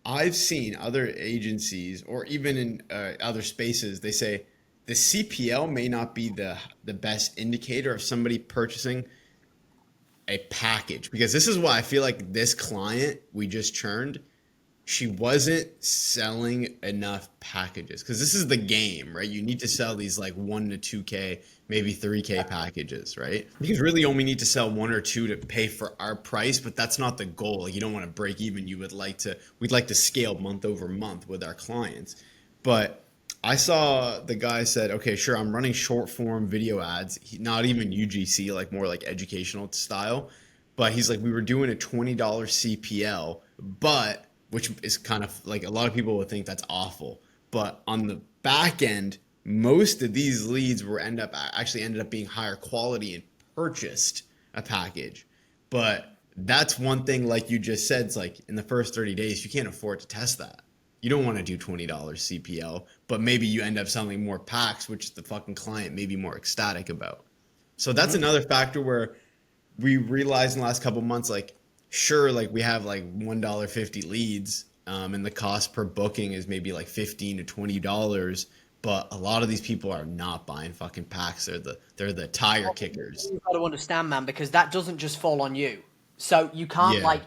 Speaker 2: I've seen other agencies or even in other spaces, they say the CPL may not be the best indicator of somebody purchasing a package, because this is why I feel like this client we just churned, she wasn't selling enough packages, because this is the game, right? You need to sell these like 1 to 2K, maybe 3K packages, right? Because really you only need to sell 1 or 2 to pay for our price, but that's not the goal. Like, you don't want to break even. We'd like to scale month over month with our clients. But I saw the guy said, okay, sure, I'm running short form video ads, not even UGC, like more like educational style. But he's like, we were doing a $20 CPL, but which is kind of like, a lot of people would think that's awful. But on the back end, most of these leads actually ended up being higher quality and purchased a package. But that's one thing, like you just said, it's like in the first 30 days, you can't afford to test that. You don't want to do $20 CPL, but maybe you end up selling more packs, which the fucking client may be more ecstatic about. So that's another factor where we realized in the last couple of months, like, sure, like we have like $1.50 leads, and the cost per booking is maybe like $15 to $20, but a lot of these people are not buying fucking packs. They're the tire kickers.
Speaker 1: You've got to understand, man, because that doesn't just fall on you. So you can't
Speaker 2: Yeah.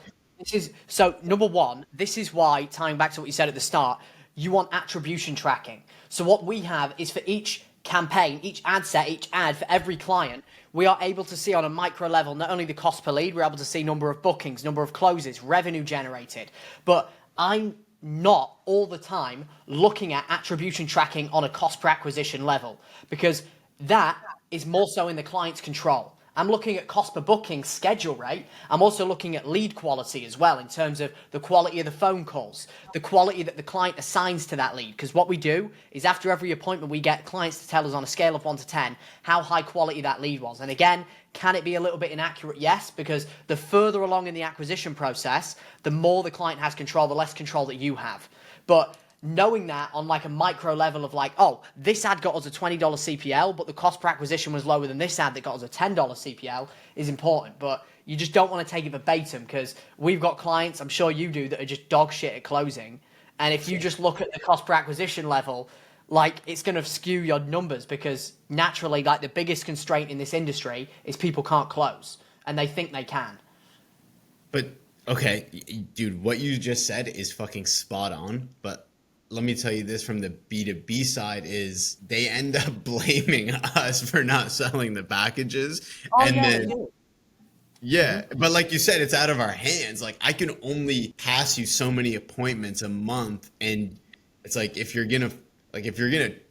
Speaker 1: so number one, this is why, tying back to what you said at the start, you want attribution tracking. So what we have is for each campaign, each ad set, each ad for every client, we are able to see on a micro level, not only the cost per lead, we're able to see number of bookings, number of closes, revenue generated. But I'm not all the time looking at attribution tracking on a cost per acquisition level, because that is more so in the client's control. I'm looking at cost per booking, schedule rate. I'm also looking at lead quality as well, in terms of the quality of the phone calls, the quality that the client assigns to that lead. Because what we do is, after every appointment, we get clients to tell us on a scale of 1 to 10 how high quality that lead was. And again, can it be a little bit inaccurate? Yes, because the further along in the acquisition process, the more the client has control, the less control that you have. But knowing that on like a micro level of like, oh, this ad got us a $20 CPL, but the cost per acquisition was lower than this ad that got us a $10 CPL is important. But you just don't want to take it verbatim, because we've got clients, I'm sure you do, that are just dog shit at closing. And if you just look at the cost per acquisition level, like, it's going to skew your numbers, because naturally, like, the biggest constraint in this industry is people can't close and they think they can.
Speaker 2: But okay, dude, what you just said is fucking spot on. But let me tell you this, from the B2B side, is they end up blaming us for not selling the packages.
Speaker 1: Oh,
Speaker 2: And
Speaker 1: yeah, they
Speaker 2: then,
Speaker 1: do.
Speaker 2: yeah, but like you said, it's out of our hands. Like, I can only pass you so many appointments a month. And it's like, if you're gonna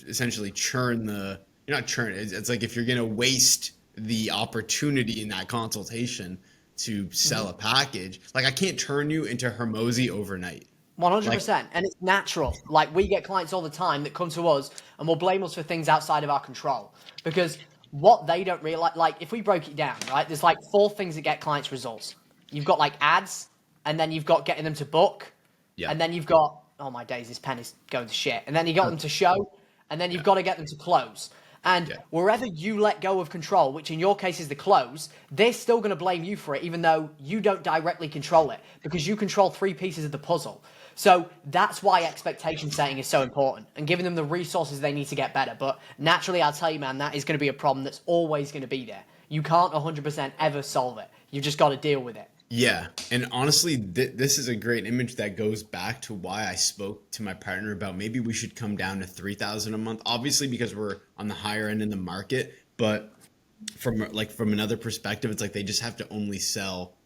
Speaker 2: essentially churn you're not churn, it's like if you're gonna waste the opportunity in that consultation to sell a package, like I can't turn you into Hermosi overnight. Like,
Speaker 1: 100%. And it's natural. Like, we get clients all the time that come to us and will blame us for things outside of our control. Because what they don't realize, like, if we broke it down, right, there's like 4 things that get clients results. You've got like ads, and then you've got getting them to book,
Speaker 2: yeah,
Speaker 1: and then you've got, oh my days, this pen is going to shit. And then you got them to show, and then you've
Speaker 2: yeah,
Speaker 1: got to get them to close. And
Speaker 2: yeah.
Speaker 1: wherever you let go of control, which in your case is the close, they're still going to blame you for it, even though you don't directly control it, because you control 3 pieces of the puzzle. So that's why expectation setting is so important, and giving them the resources they need to get better. But naturally, I'll tell you, man, that is going to be a problem that's always going to be there. You can't 100% ever solve it. You've just got to deal with it.
Speaker 2: Yeah, and honestly, this is a great image that goes back to why I spoke to my partner about maybe we should come down to 3,000 a month. Obviously, because we're on the higher end in the market, but from another perspective, it's like they just have to only sell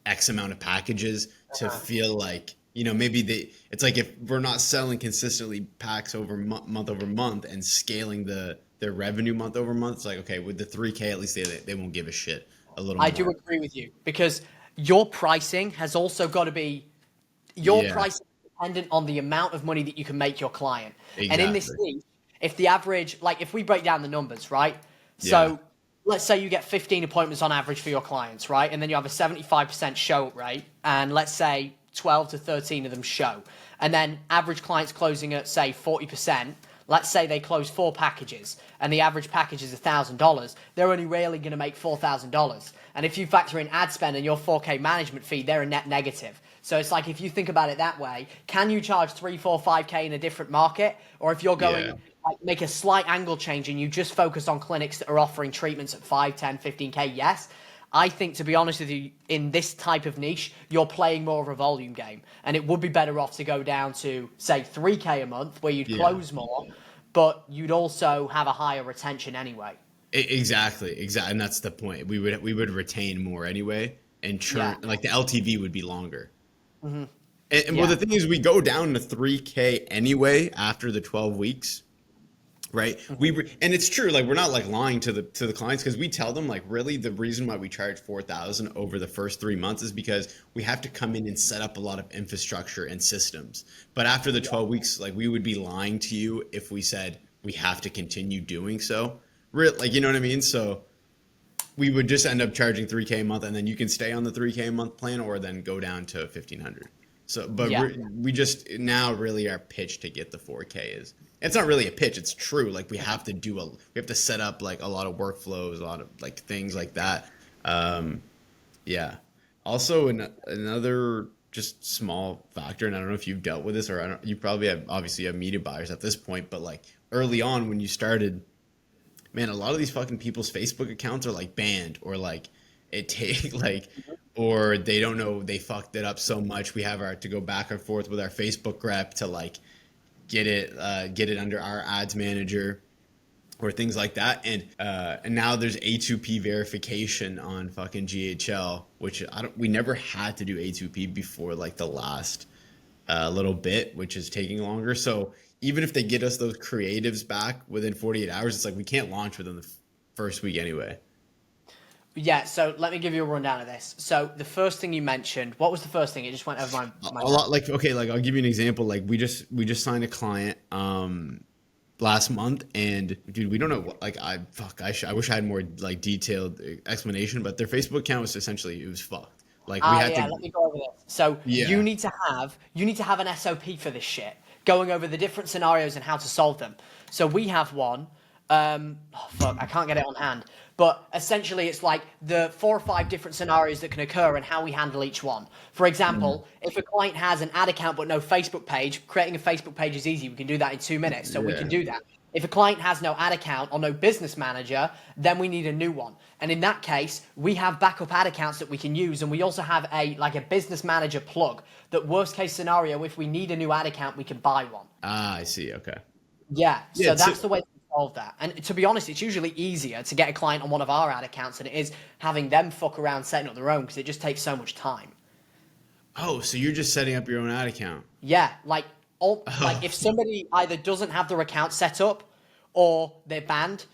Speaker 2: X amount of packages to feel like, maybe it's like if we're not selling consistently packs over month over month and scaling their revenue month over month, it's like, okay, with the 3K, at least they won't give a shit a little
Speaker 1: I do
Speaker 2: more.
Speaker 1: agree with you, because your pricing has also got to be your
Speaker 2: Yeah,
Speaker 1: pricing is dependent on the amount of money that you can make your client. And in this
Speaker 2: exactly.
Speaker 1: niche, if the average, like if we break down the numbers, right? So let's say you get 15 appointments on average for your clients, right? And then you have a 75% show up rate, and let's say 12 to 13 of them show. And then average clients closing at, say, 40%. Let's say they close 4 packages, and the average package is $1,000. They're only really going to make $4,000. And if you factor in ad spend and your 4K management fee, they're a net negative. So it's like, if you think about it that way, can you charge 3, 4, 5K in a different market? Or if you're going, like, make a slight angle change and you just focus on clinics that are offering treatments at 5, 10, 15K, yes. I think, to be honest with you, in this type of niche, you're playing more of a volume game. And it would be better off to go down to, say, 3K a month, where you'd close more, but you'd also have a higher retention anyway.
Speaker 2: Exactly. And that's the point. We would retain more anyway, and churn, like the LTV would be longer. Mm-hmm. And well, the thing is, we go down to 3K anyway after the 12 weeks. Right. And it's true. Like, we're not like lying to the clients, because we tell them, like, really the reason why we charge 4,000 over the first 3 months is because we have to come in and set up a lot of infrastructure and systems. But after the 12 weeks, like, we would be lying to you if we said we have to continue doing so. Like, you know what I mean? So we would just end up charging 3K a month, and then you can stay on the 3K a month plan, or then go down to 1,500. So, but we just now really our pitch to get the 4K is. It's not really a pitch. It's true. Like, we have to set up like a lot of workflows, a lot of like things like that. Also, another just small factor, and I don't know if you've dealt with this, or you probably obviously have media buyers at this point, but like early on when you started, man, a lot of these fucking people's Facebook accounts are like banned, or like or they don't know, they fucked it up so much. We have to go back and forth with our Facebook rep to like get it under our ads manager or things like that. And now there's A2P verification on fucking GHL, which we never had to do A2P before like the last little bit, which is taking longer. So even if they get us those creatives back within 48 hours, it's like we can't launch within the first week anyway.
Speaker 1: Yeah, so let me give you a rundown of this. So the first thing you mentioned, what was the first thing? It just went over my
Speaker 2: a lot. Like, okay, like I'll give you an example. Like, we just signed a client last month, and dude, we don't know what, like, I wish I had more like detailed explanation, but their Facebook account was essentially, it was fucked. Like, we had to.
Speaker 1: Let me go over this. So you need to have an SOP for this shit, going over the different scenarios and how to solve them. So we have one. I can't get it on hand. But essentially, it's like the 4 or 5 different scenarios that can occur and how we handle each one. For example, if a client has an ad account but no Facebook page, creating a Facebook page is easy. We can do that in 2 minutes, so we can do that. If a client has no ad account or no business manager, then we need a new one. And in that case, we have backup ad accounts that we can use, and we also have a business manager plug that, worst case scenario, if we need a new ad account, we can buy one.
Speaker 2: I see. Okay.
Speaker 1: Yeah, so that's the way to solve that. And to be honest, it's usually easier to get a client on one of our ad accounts than it is having them fuck around setting up their own, because it just takes so much time.
Speaker 2: Oh, so you're just setting up your own ad account?
Speaker 1: Yeah, like if somebody either doesn't have their account set up or they're banned,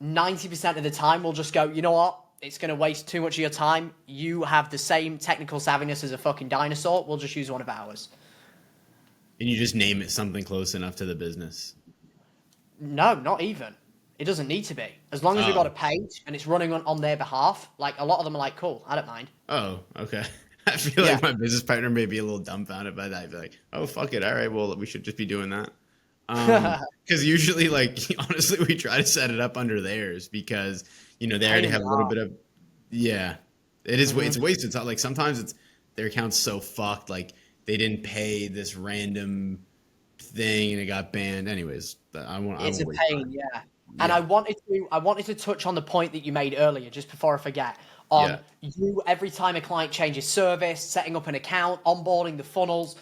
Speaker 1: 90% of the time we'll just go, you know what? It's going to waste too much of your time. You have the same technical savviness as a fucking dinosaur. We'll just use one of ours.
Speaker 2: And you just name it something close enough to the business?
Speaker 1: No, not even. It doesn't need to be. As long as we've got a page and it's running on their behalf, like, a lot of them are like, cool, I don't mind.
Speaker 2: Oh, okay. I feel like my business partner may be a little dumbfounded by that. I'd be like, oh, fuck it. All right, well, we should just be doing that. Because usually, like, honestly, we try to set it up under theirs because, you know, they already have a little bit of, it is, it's wasted. It's not like, sometimes it's, their account's so fucked, like, they didn't pay this random thing and it got banned. Anyways,
Speaker 1: it's a pain, yeah. And I wanted to touch on the point that you made earlier, just before I forget, on you, every time a client changes service, setting up an account, onboarding the funnels.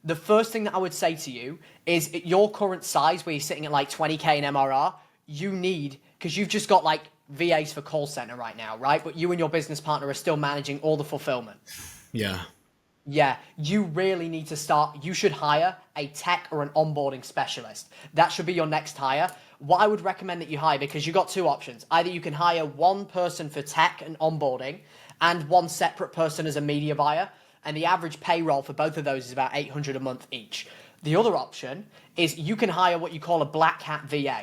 Speaker 1: The first thing that I would say to you is, at your current size, where you're sitting at like 20K in MRR, you need, because you've just got like VAs for call center right now, right? But you and your business partner are still managing all the fulfillment.
Speaker 2: Yeah.
Speaker 1: Yeah, you really need to start. You should hire a tech or an onboarding specialist. That should be your next hire. What I would recommend that you hire, because you've got 2 options. Either you can hire one person for tech and onboarding and one separate person as a media buyer. And the average payroll for both of those is about $800 a month each. The other option is you can hire what you call a black hat VA.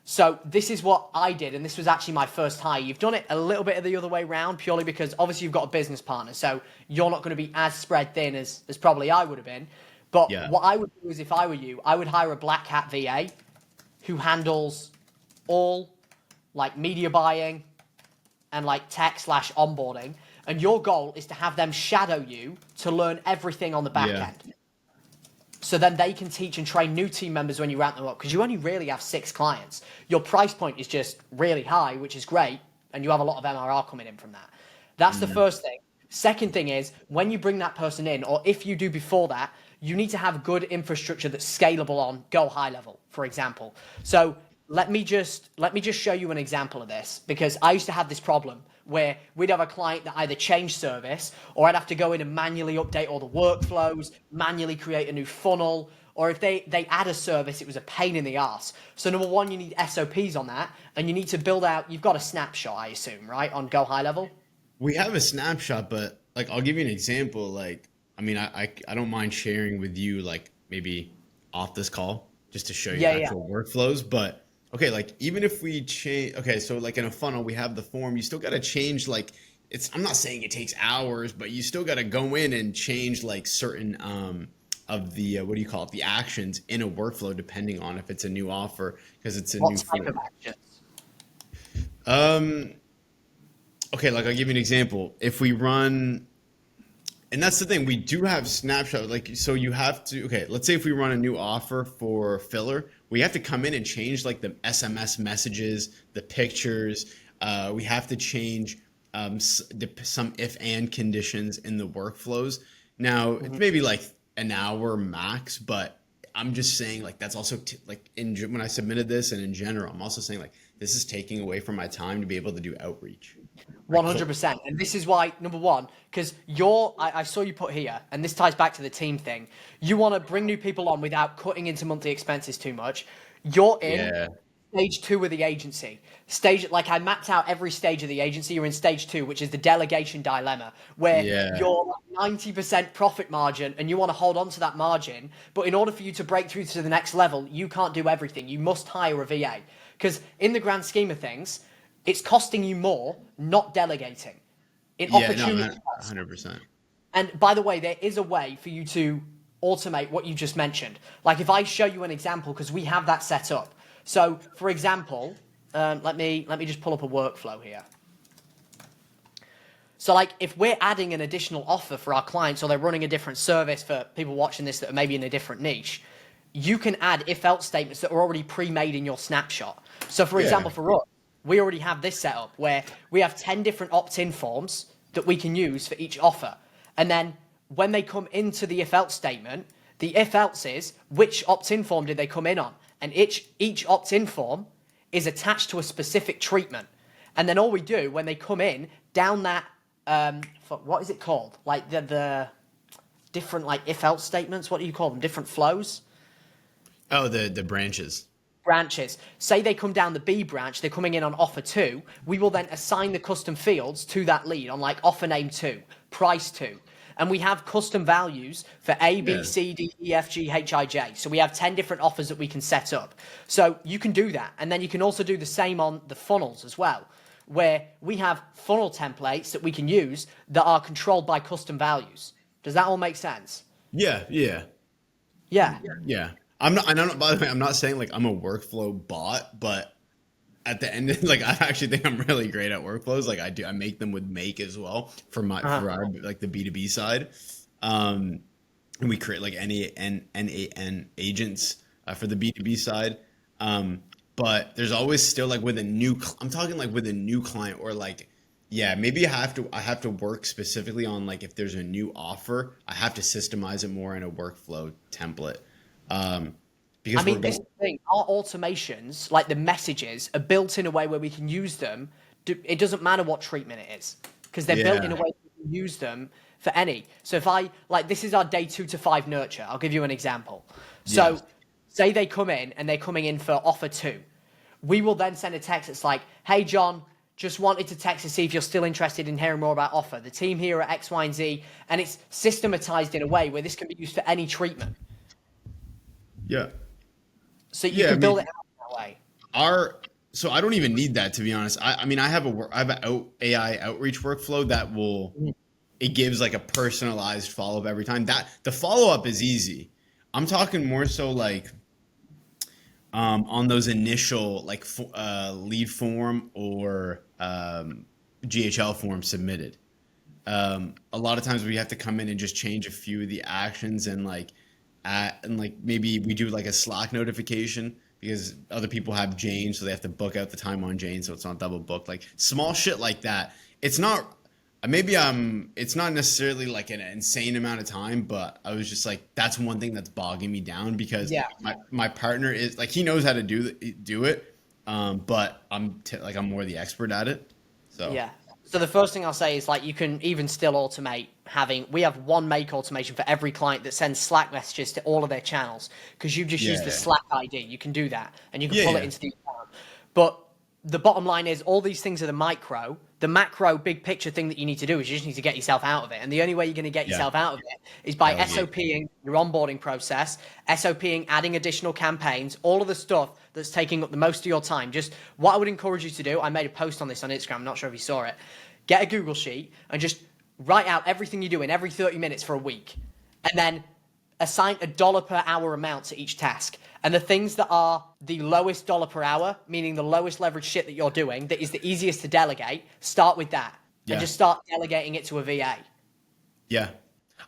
Speaker 1: So this is what I did, and this was actually my first hire. You've done it a little bit of the other way around, purely because obviously you've got a business partner, so you're not going to be as spread thin as probably I would have been. But what I would do is, if I were you, I would hire a black hat VA who handles all like media buying and like tech/onboarding. And your goal is to have them shadow you to learn everything on the back end. So then they can teach and train new team members when you ramp them up, because you only really have 6 clients. Your price point is just really high, which is great, and you have a lot of MRR coming in from that. That's the first thing. Second thing is, when you bring that person in, or if you do before that, you need to have good infrastructure that's scalable on GoHighLevel, for example. So let me just show you an example of this, because I used to have this problem where we'd have a client that either changed service, or I'd have to go in and manually update all the workflows, manually create a new funnel, or if they add a service, it was a pain in the arse. So number one, you need SOPs on that, and you need to build out, you've got a snapshot, I assume, right, on GoHighLevel?
Speaker 2: We have a snapshot, but like, I'll give you an example. Like, I mean, I don't mind sharing with you, like maybe off this call, just to show you actual workflows, but okay, like even if we change, okay, so like in a funnel, we have the form, you still got to change, like I'm not saying it takes hours, but you still got to go in and change like certain of the, what do you call it? The actions in a workflow, depending on if it's a new offer, because it's a
Speaker 1: what
Speaker 2: new
Speaker 1: type
Speaker 2: form.
Speaker 1: of actions?
Speaker 2: Okay, like I'll give you an example. If we run, and that's the thing, we do have snapshot, like, so you have to, okay, let's say if we run a new offer for filler, we have to come in and change like the SMS messages, the pictures. We have to change some if and conditions in the workflows. Now, it's maybe like an hour max, but I'm just saying like that's also like when I submitted this, and in general, I'm also saying like this is taking away from my time to be able to do outreach.
Speaker 1: 100%. And this is why, number one, because I saw you put here, and this ties back to the team thing. You want to bring new people on without cutting into monthly expenses too much. You're in stage 2 of the agency. Like I mapped out every stage of the agency. You're in stage 2, which is the delegation dilemma, where you're 90% profit margin and you want to hold on to that margin. But in order for you to break through to the next level, you can't do everything. You must hire a VA. Because in the grand scheme of things, it's costing you more not delegating. In opportunity,
Speaker 2: 100%.
Speaker 1: And by the way, there is a way for you to automate what you just mentioned. Like if I show you an example, because we have that set up. So for example, let me just pull up a workflow here. So like if we're adding an additional offer for our clients, or they're running a different service for people watching this that are maybe in a different niche, you can add if-else statements that are already pre-made in your snapshot. So for example, for us, we already have this set up where we have 10 different opt-in forms that we can use for each offer. And then when they come into the if-else statement, the if-else is which opt-in form did they come in on? And each opt-in form is attached to a specific treatment. And then all we do when they come in, down that, what is it called? Like the different like if-else statements, what do you call them? Different flows?
Speaker 2: Oh, the branches.
Speaker 1: Branches. Say they come down the B branch, they're coming in on offer 2. We will then assign the custom fields to that lead on like offer name 2, price 2. And we have custom values for A, B, C, D, E, F, G, H, I, J. So we have 10 different offers that we can set up. So you can do that. And then you can also do the same on the funnels as well, where we have funnel templates that we can use that are controlled by custom values. Does that all make sense?
Speaker 2: Yeah. I'm not, by the way, I'm not saying like I'm a workflow bot, but at the end, like I actually think I'm really great at workflows. Like I make them with Make as well for our like the B2B side. And we create like NAN agents for the B2B side. But there's always still like with a new, I'm talking like with a new client, or like, maybe I have to work specifically on like, if there's a new offer, I have to systemize it more in a workflow template. Because
Speaker 1: this is the thing, our automations, like the messages, are built in a way where we can use them. It doesn't matter what treatment it is, because they're built in a way we can use them for any. So if this is our day 2 to 5 nurture. I'll give you an example. So say they come in and they're coming in for offer 2. We will then send a text that's like, hey, John, just wanted to text to see if you're still interested in hearing more about offer. The team here at X, Y, and Z. And it's systematized in a way where this can be used for any treatment.
Speaker 2: Yeah.
Speaker 1: So you can build it out that way.
Speaker 2: So I don't even need that, to be honest. I mean, I have AI outreach workflow that will, it gives like a personalized follow up every time. That the follow up is easy. I'm talking more so like on those initial like lead form or GHL form submitted. A lot of times we have to come in and just change a few of the actions and like maybe we do like a Slack notification because other people have Jane, so they have to book out the time on Jane, so it's not double booked. Like small shit like that. It's not it's not necessarily like an insane amount of time, but I was just like that's one thing that's bogging me down because
Speaker 1: Yeah.
Speaker 2: my partner is like he knows how to do it, but like I'm more the expert at it. So
Speaker 1: Yeah. So the first thing I'll say is like you can even still automate we have one make automation for every client that sends Slack messages to all of their channels because you just use the
Speaker 2: yeah,
Speaker 1: Slack ID. You can do that and you can
Speaker 2: yeah,
Speaker 1: pull it
Speaker 2: yeah,
Speaker 1: into the account. But the bottom line is all these things are the micro. The macro big picture thing that you need to do is you just need to get yourself out of it. And the only way you're going to get
Speaker 2: yeah.
Speaker 1: yourself out of it is by
Speaker 2: Delegate.
Speaker 1: SOPing your onboarding process, SOPing adding additional campaigns, all of the stuff that's taking up the most of your time. Just what I would encourage you to do, I made a post on this on Instagram, I'm not sure if you saw it. Get a Google sheet and just write out everything you do in every 30 minutes for a week. And then assign $1 per hour amount to each task. And the things that are the lowest dollar per hour, meaning the lowest leverage shit that you're doing, that is the easiest to delegate, start with that.
Speaker 2: Yeah.
Speaker 1: And just start delegating it to a VA.
Speaker 2: Yeah.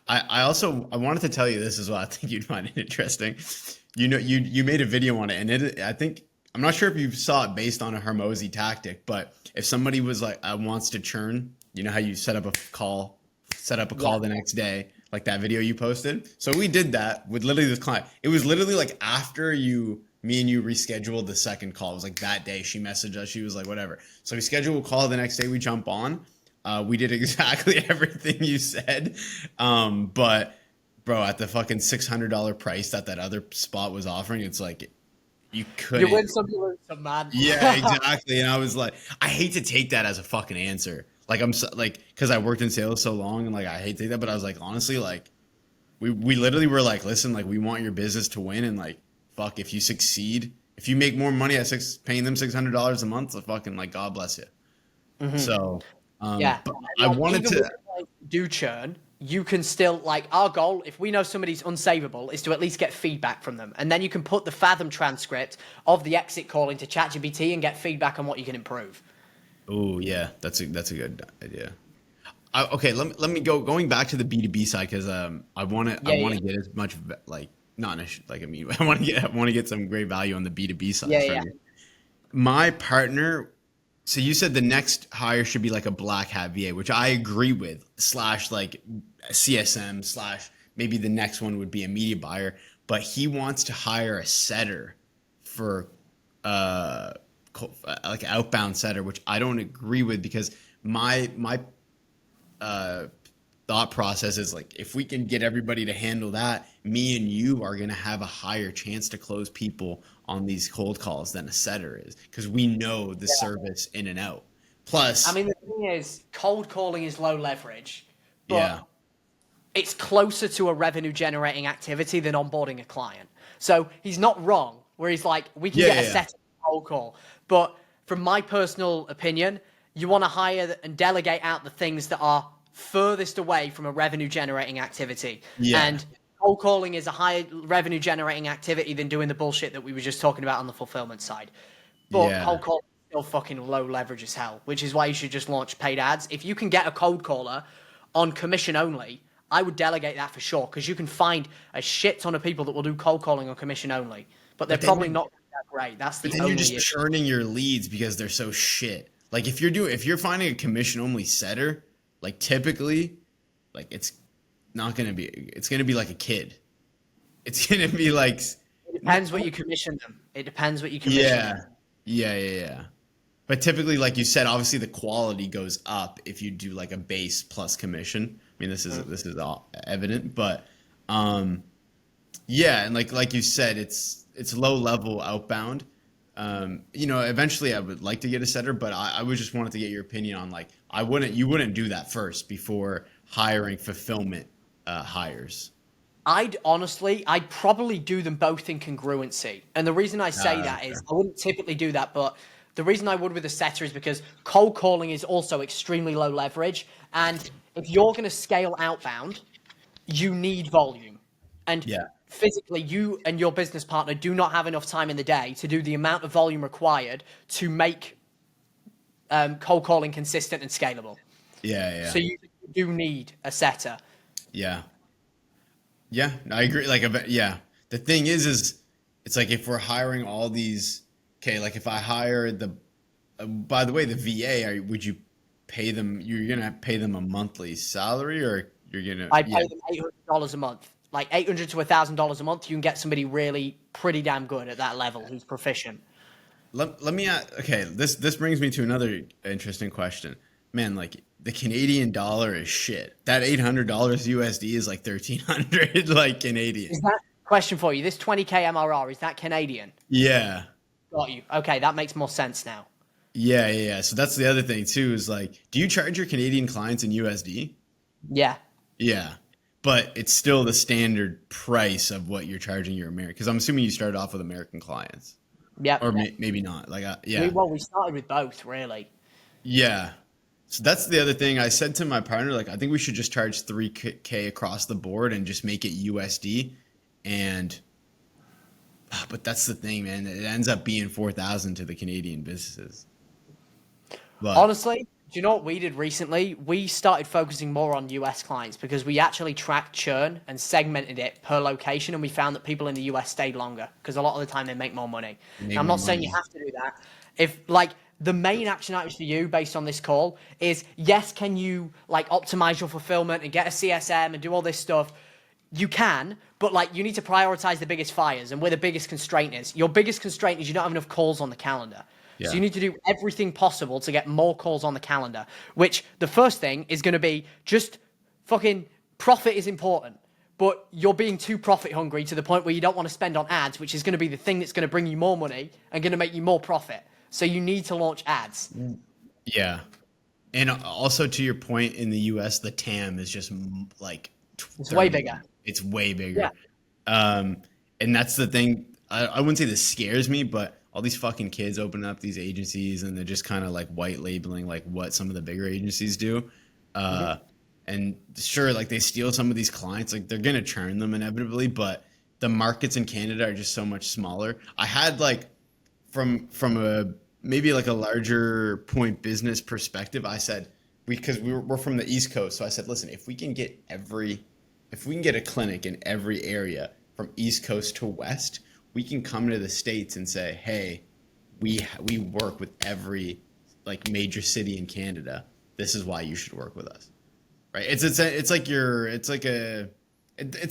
Speaker 2: I also I wanted to tell you this as well. I think you'd find it interesting. You know, you made a video on it, and I think I'm not sure if you saw it based on a Hermosi tactic, but if somebody was like wants to churn, you know how you set up a call the next day, like that video you posted. So we did that with literally this client. It was literally like after me and you rescheduled the second call. It was like that day she messaged us. She was like, whatever. So we scheduled a call the next day. We jump on. We did exactly everything you said. But bro, at the fucking $600 price that other spot was offering, it's like you couldn't.
Speaker 1: You win some, you lose some, man.
Speaker 2: Yeah, exactly. And I was like, I hate to take that as a fucking answer. Like I'm so, like, because I worked in sales so long, and like I hate to take that, but I was like, honestly, like we literally were like, listen, like we want your business to win, and like fuck, if you succeed, if you make more money at paying them $600 a month, so fucking like God bless you.
Speaker 1: Mm-hmm.
Speaker 2: So
Speaker 1: yeah,
Speaker 2: but I wanted to
Speaker 1: do churn. You can still like our goal. If we know somebody's unsavable, is to at least get feedback from them, and then you can put the Fathom transcript of the exit call into ChatGPT and get feedback on what you can improve.
Speaker 2: Oh yeah, that's a good idea. Okay, let me going back to the B2B side because I want to get as much like not like I mean I want to get some great value on the B2B side.
Speaker 1: Yeah.
Speaker 2: My partner. So you said the next hire should be like a black hat VA, which I agree with. / like CSM / maybe the next one would be a media buyer, but he wants to hire a setter for like outbound setter, which I don't agree with because my thought process is like if we can get everybody to handle that, me and you are going to have a higher chance to close people on these cold calls than a setter is because we know the service in and out. Plus,
Speaker 1: I mean, the thing is, cold calling is low leverage, but it's closer to a revenue generating activity than onboarding a client. So he's not wrong where he's like, we can get a setter cold call. But from my personal opinion, you want to hire and delegate out the things that are furthest away from a revenue generating activity.
Speaker 2: Yeah.
Speaker 1: And cold calling is a higher revenue generating activity than doing the bullshit that we were just talking about on the fulfillment side. But cold calling is still fucking low leverage as hell, which is why you should just launch paid ads. If you can get a cold caller on commission only, I would delegate that for sure because you can find a shit ton of people that will do cold calling on commission only, but they're probably not that great. That's the only issue. But then
Speaker 2: you're just churning your leads because they're so shit. Like if you're finding a commission only setter, like typically, like it's going to be like a kid. It's going to be like.
Speaker 1: It depends what you commission them.
Speaker 2: Yeah. But typically, like you said, obviously the quality goes up if you do like a base plus commission. I mean, this is all evident, but yeah, and like you said, it's low level outbound. Eventually I would like to get a setter, but I was just wanted to get your opinion on like you wouldn't do that first before hiring fulfillment hires.
Speaker 1: I'd probably do them both in congruency. And the reason I say that is I wouldn't typically do that, but the reason I would with a setter is because cold calling is also extremely low leverage. And if you're going to scale outbound, you need volume. And physically, you and your business partner do not have enough time in the day to do the amount of volume required to make cold calling consistent and scalable.
Speaker 2: Yeah.
Speaker 1: So you do need a setter.
Speaker 2: Yeah. Yeah, I agree. Like, the thing is it's like if we're hiring all these, okay, like if I hire by the way, the VA, would you pay them? You're gonna pay them a monthly salary, or you're gonna?
Speaker 1: I pay them $800 a month, like $800 to $1,000 a month. You can get somebody really pretty damn good at that level who's proficient.
Speaker 2: Let me ask. Okay, this brings me to another interesting question. Man, like the Canadian dollar is shit. That $800 USD is like 1,300 like Canadian.
Speaker 1: Is that question for you? This 20K MRR, is that Canadian?
Speaker 2: Yeah.
Speaker 1: Got you. Okay, that makes more sense now.
Speaker 2: Yeah. So that's the other thing too, is like, do you charge your Canadian clients in USD?
Speaker 1: Yeah.
Speaker 2: Yeah. But it's still the standard price of what you're charging your American, because I'm assuming you started off with American clients.
Speaker 1: Yeah.
Speaker 2: Or maybe not. Like, yeah.
Speaker 1: We started with both, really.
Speaker 2: Yeah. So that's the other thing. I said to my partner, like, I think we should just charge 3K across the board and just make it USD. But that's the thing, man. It ends up being 4,000 to the Canadian businesses. But,
Speaker 1: honestly, do you know what we did recently? We started focusing more on US clients because we actually tracked churn and segmented it per location, and we found that people in the US stayed longer because a lot of the time they make more money. Now, I'm not saying you have to do that. If like the main action items for you based on this call is, yes, can you like optimize your fulfillment and get a CSM and do all this stuff? You can, but like you need to prioritize the biggest fires and where the biggest constraint is. Your biggest constraint is you don't have enough calls on the calendar. Yeah. So you need to do everything possible to get more calls on the calendar, which the first thing is going to be just fucking profit is important, but you're being too profit hungry to the point where you don't want to spend on ads, which is going to be the thing that's going to bring you more money and going to make you more profit. So you need to launch ads.
Speaker 2: Yeah. And also to your point, in the US, the TAM is just like...
Speaker 1: It's way bigger.
Speaker 2: It's way bigger. Yeah. And that's the thing. I wouldn't say this scares me, but all these fucking kids opening up these agencies and they're just kind of like white labeling like what some of the bigger agencies do. And sure, like they steal some of these clients, like they're going to churn them inevitably, but the markets in Canada are just so much smaller. I had like from a maybe like a larger point business perspective, I said, because we're from the East Coast. So I said, listen, if we can get a clinic in every area from East Coast to West, we can come to the States and say, hey, we work with every like major city in Canada. This is why you should work with us. Right. It's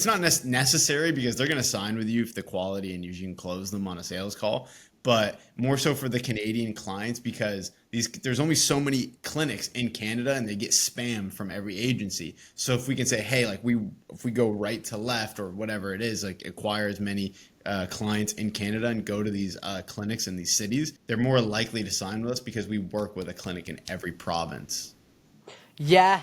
Speaker 2: not necessary because they're going to sign with you if the quality and you can close them on a sales call, but more so for the Canadian clients because there's only so many clinics in Canada and they get spammed from every agency. So if we can say, hey, like if we go right to left or whatever it is, like acquire as many clients in Canada and go to these clinics in these cities, they're more likely to sign with us because we work with a clinic in every province.
Speaker 1: Yeah,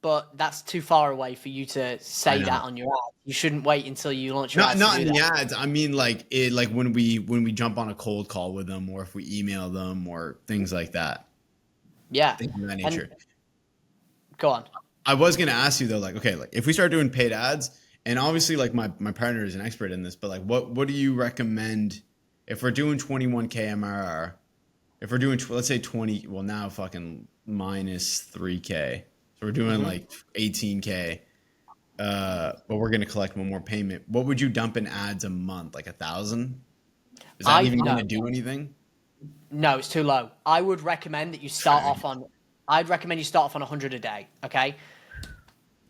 Speaker 1: but that's too far away for you to say that on your ad. You shouldn't wait until you launch your ads.
Speaker 2: Not in the ads. I mean, like when we jump on a cold call with them, or if we email them, or things like that.
Speaker 1: Yeah,
Speaker 2: things of that nature.
Speaker 1: Go on.
Speaker 2: I was gonna ask you though, like, okay, like if we start doing paid ads, and obviously, like my partner is an expert in this, but like, what do you recommend if we're doing 21K MRR? If we're doing let's say 20, well now fucking minus 3K. So we're doing like 18K, but we're going to collect one more payment. What would you dump in ads a month? Like 1,000? Is that even going to do anything?
Speaker 1: No, it's too low. I would recommend that you start off on 100 a day. Okay.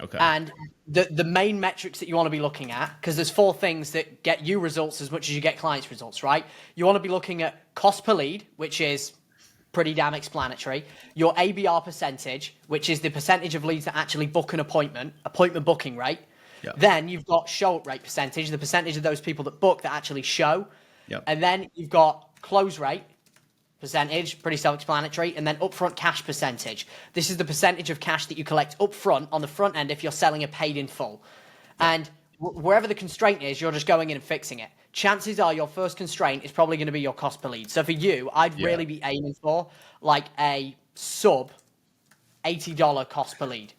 Speaker 2: Okay.
Speaker 1: And the main metrics that you want to be looking at, because there's 4 things that get you results as much as you get clients results, right? You want to be looking at cost per lead, which is pretty damn explanatory. Your ABR percentage, which is the percentage of leads that actually book an appointment booking rate.
Speaker 2: Yep.
Speaker 1: Then you've got show rate percentage, the percentage of those people that book that actually show.
Speaker 2: Yep.
Speaker 1: And then you've got close rate percentage, pretty self-explanatory, and then upfront cash percentage. This is the percentage of cash that you collect upfront on the front end if you're selling a paid in full. Yep. And wherever the constraint is, you're just going in and fixing it. Chances are your first constraint is probably going to be your cost per lead. So for you, I'd really be aiming for like a sub $80 cost per lead.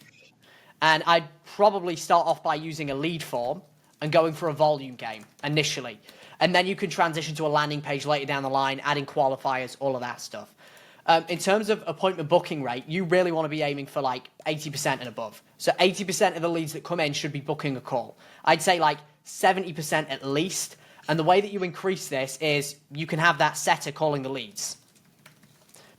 Speaker 1: And I'd probably start off by using a lead form and going for a volume game initially. And then you can transition to a landing page later down the line, adding qualifiers, all of that stuff. In terms of appointment booking rate, you really want to be aiming for like 80% and above. So 80% of the leads that come in should be booking a call. I'd say like 70% at least. And the way that you increase this is you can have that setter calling the leads.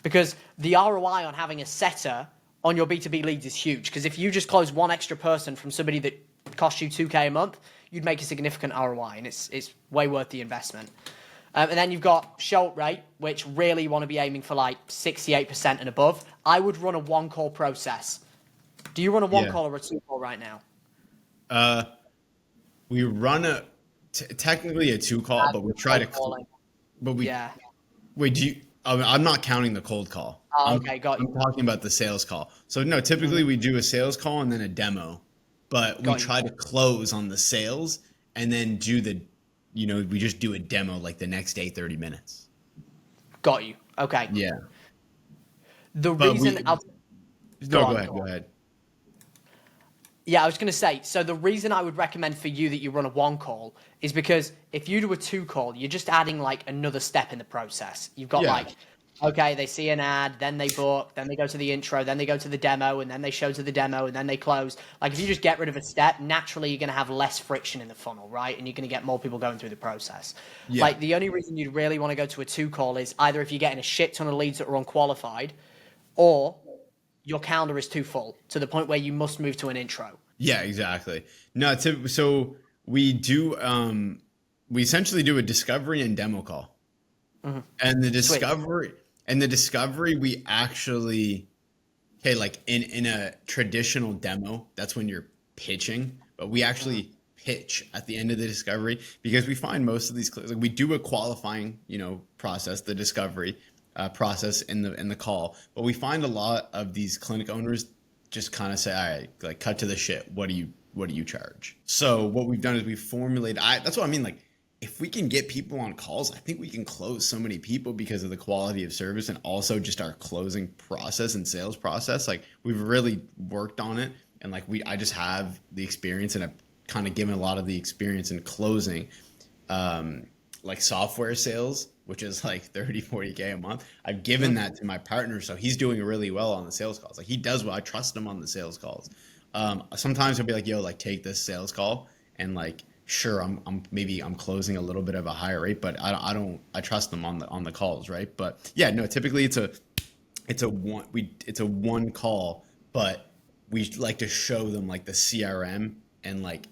Speaker 1: Because the ROI on having a setter on your B2B leads is huge. Because if you just close one extra person from somebody that costs you $2K a month, you'd make a significant ROI, and it's way worth the investment. And then you've got show up rate, which really you want to be aiming for like 68% and above. I would run a one-call process. Do you run a one-call or a two-call right now?
Speaker 2: We run technically a two-call, but we try to. But we. Yeah. Wait, do you? I'm not counting the cold call.
Speaker 1: Oh, okay, got you.
Speaker 2: I'm talking about the sales call. So no, typically we do a sales call and then a demo, but we try to close on the sales and then do the. We just do a demo like the next day, 30 minutes.
Speaker 1: Got you. Okay.
Speaker 2: Yeah.
Speaker 1: The reason...
Speaker 2: Go ahead.
Speaker 1: Yeah, I was going to say, so the reason I would recommend for you that you run a one call is because if you do a two call, you're just adding like another step in the process. You've got like, okay, they see an ad, then they book, then they go to the intro, then they go to the demo, and then they show to the demo, and then they close. Like if you just get rid of a step, naturally you're going to have less friction in the funnel, right? And you're going to get more people going through the process. Yeah. Like the only reason you'd really want to go to a two call is either if you're getting a shit ton of leads that are unqualified, or your calendar is too full to the point where you must move to an intro.
Speaker 2: Yeah, exactly. No, so we do, we essentially do a discovery and demo call. Mm-hmm. And the discovery, we actually, like in a traditional demo, that's when you're pitching, but we actually pitch at the end of the discovery because we find most of these, like we do a qualifying, process, the discovery process in the call, but we find a lot of these clinic owners just kind of say, all right, like cut to the shit. What do you charge? So what we've done is we formulated, that's what I mean. Like if we can get people on calls, I think we can close so many people because of the quality of service and also just our closing process and sales process. Like we've really worked on it. And like I just have the experience and I've kind of given a lot of the experience in closing, like software sales, which is like 30, 40K a month. I've given that to my partner. So he's doing really well on the sales calls. Like he does well. I trust him on the sales calls. Sometimes he'll be like, yo, like take this sales call and like, sure, I'm closing a little bit of a higher rate, but I trust them on the calls. Right. But yeah, no, typically it's a one call, but we like to show them like the CRM and like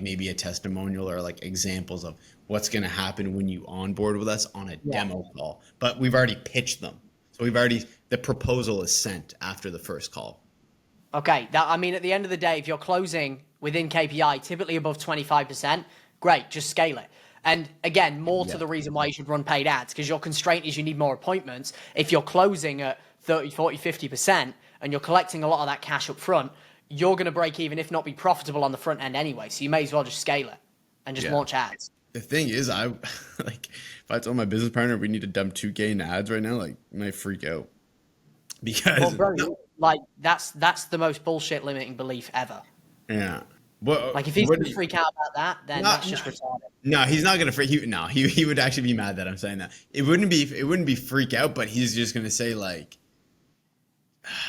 Speaker 2: maybe a testimonial or like examples of what's going to happen when you onboard with us on a demo call. But we've already pitched them. So the proposal is sent after the first call.
Speaker 1: Okay. At the end of the day, if you're closing within KPI, typically above 25%, great, just scale it. And again, more to the reason why you should run paid ads, because your constraint is you need more appointments. If you're closing at 30, 40, 50%, and you're collecting a lot of that cash up front, you're going to break even, if not be profitable on the front end anyway. So you may as well just scale it and just launch ads.
Speaker 2: The thing is, if I told my business partner we need to dump 2K in ads right now, like I might freak out. Because
Speaker 1: that's the most bullshit limiting belief ever.
Speaker 2: Yeah. Well,
Speaker 1: like if he's going to freak out about that, then that's just retarded.
Speaker 2: No, he's not going to freak. He would actually be mad that I'm saying that. It wouldn't be freak out, but he's just going to say like,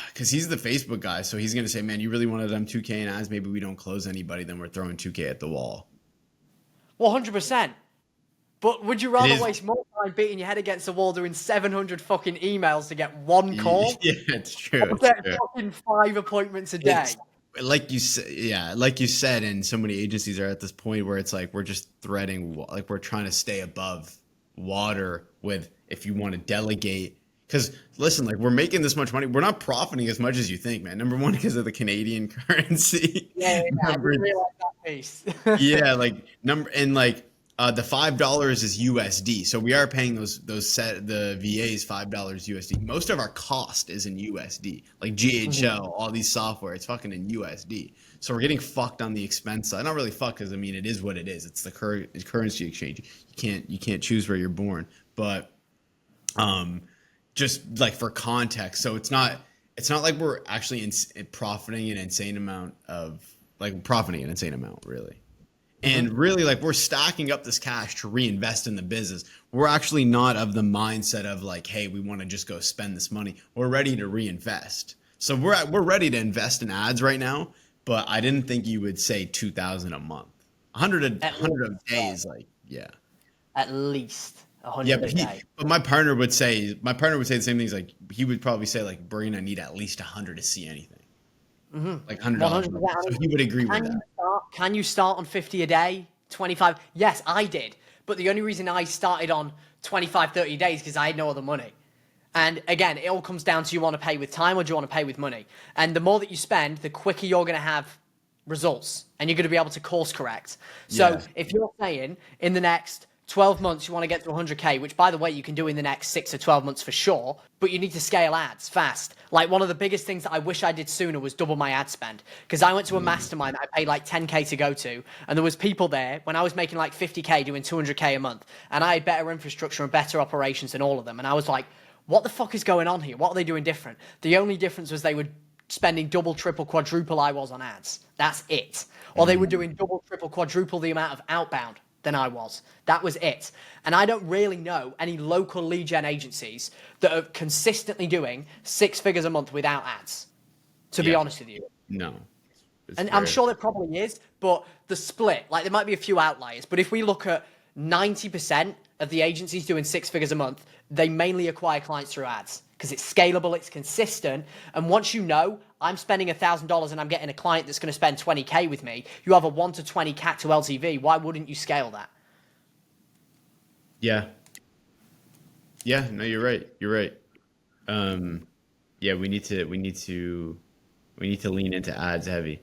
Speaker 2: because he's the Facebook guy, so he's going to say, man, you really want to dump 2K in ads? Maybe we don't close anybody, then we're throwing 2K at the wall.
Speaker 1: 100%. But would you rather waste more time beating your head against the wall doing 700 fucking emails to get one call?
Speaker 2: Yeah, it's true.
Speaker 1: Or get fucking 5 appointments a day.
Speaker 2: Like you said, and so many agencies are at this point where it's like we're just threading, like we're trying to stay above water with if you want to delegate. Because listen, like we're making this much money, we're not profiting as much as you think, man. Number one, because of the Canadian currency.
Speaker 1: Yeah, I really like that piece.
Speaker 2: Yeah, The $5 is USD, so we are paying the VAs $5 USD. Most of our cost is in USD, like GHL, all these software, it's fucking in USD. So we're getting fucked on the expense side. Not really fucked, because I mean it is what it is. It's the currency exchange. You can't choose where you're born, but just like for context, so it's not like we're actually profiting an insane amount really. And really, like, we're stacking up this cash to reinvest in the business. We're actually not of the mindset of like, hey, we want to just go spend this money. We're ready to reinvest. So we're ready to invest in ads right now. But I didn't think you would say 2,000 a month, 100 a day is like, yeah,
Speaker 1: at least 100
Speaker 2: yeah.
Speaker 1: a day.
Speaker 2: But my partner would say the same things. Like he would probably say like, we're gonna need at least 100 to see anything. Like $100. So he would agree with that.
Speaker 1: Can you start on 50 a day, 25? Yes, I did. But the only reason I started on 25, 30 days because I had no other money. And again, it all comes down to, you want to pay with time or do you want to pay with money? And the more that you spend, the quicker you're going to have results and you're going to be able to course correct. So if you're saying in the next 12 months, you want to get to 100K, which by the way, you can do in the next 6 or 12 months for sure, but you need to scale ads fast. Like one of the biggest things that I wish I did sooner was double my ad spend, because I went to a mastermind that I paid like 10K to go to. And there was people there when I was making like 50K doing 200K a month, and I had better infrastructure and better operations than all of them. And I was like, what the fuck is going on here? What are they doing different? The only difference was they were spending double, triple, quadruple I was on ads. That's it. Or they were doing double, triple, quadruple the amount of outbound than I was. That was it. And I don't really know any local lead gen agencies that are consistently doing 6 figures a month without ads, to be honest with you.
Speaker 2: No.
Speaker 1: And I'm sure there probably is, but the split, like there might be a few outliers, but if we look at 90% of the agencies doing 6 figures a month, they mainly acquire clients through ads because it's scalable, it's consistent. And once you know I'm spending $1,000 and I'm getting a client that's going to spend 20K with me, you have a 1 to 20 CAC to LTV. Why wouldn't you scale that?
Speaker 2: Yeah. Yeah, no, you're right. You're right. Yeah, we need to lean into ads heavy.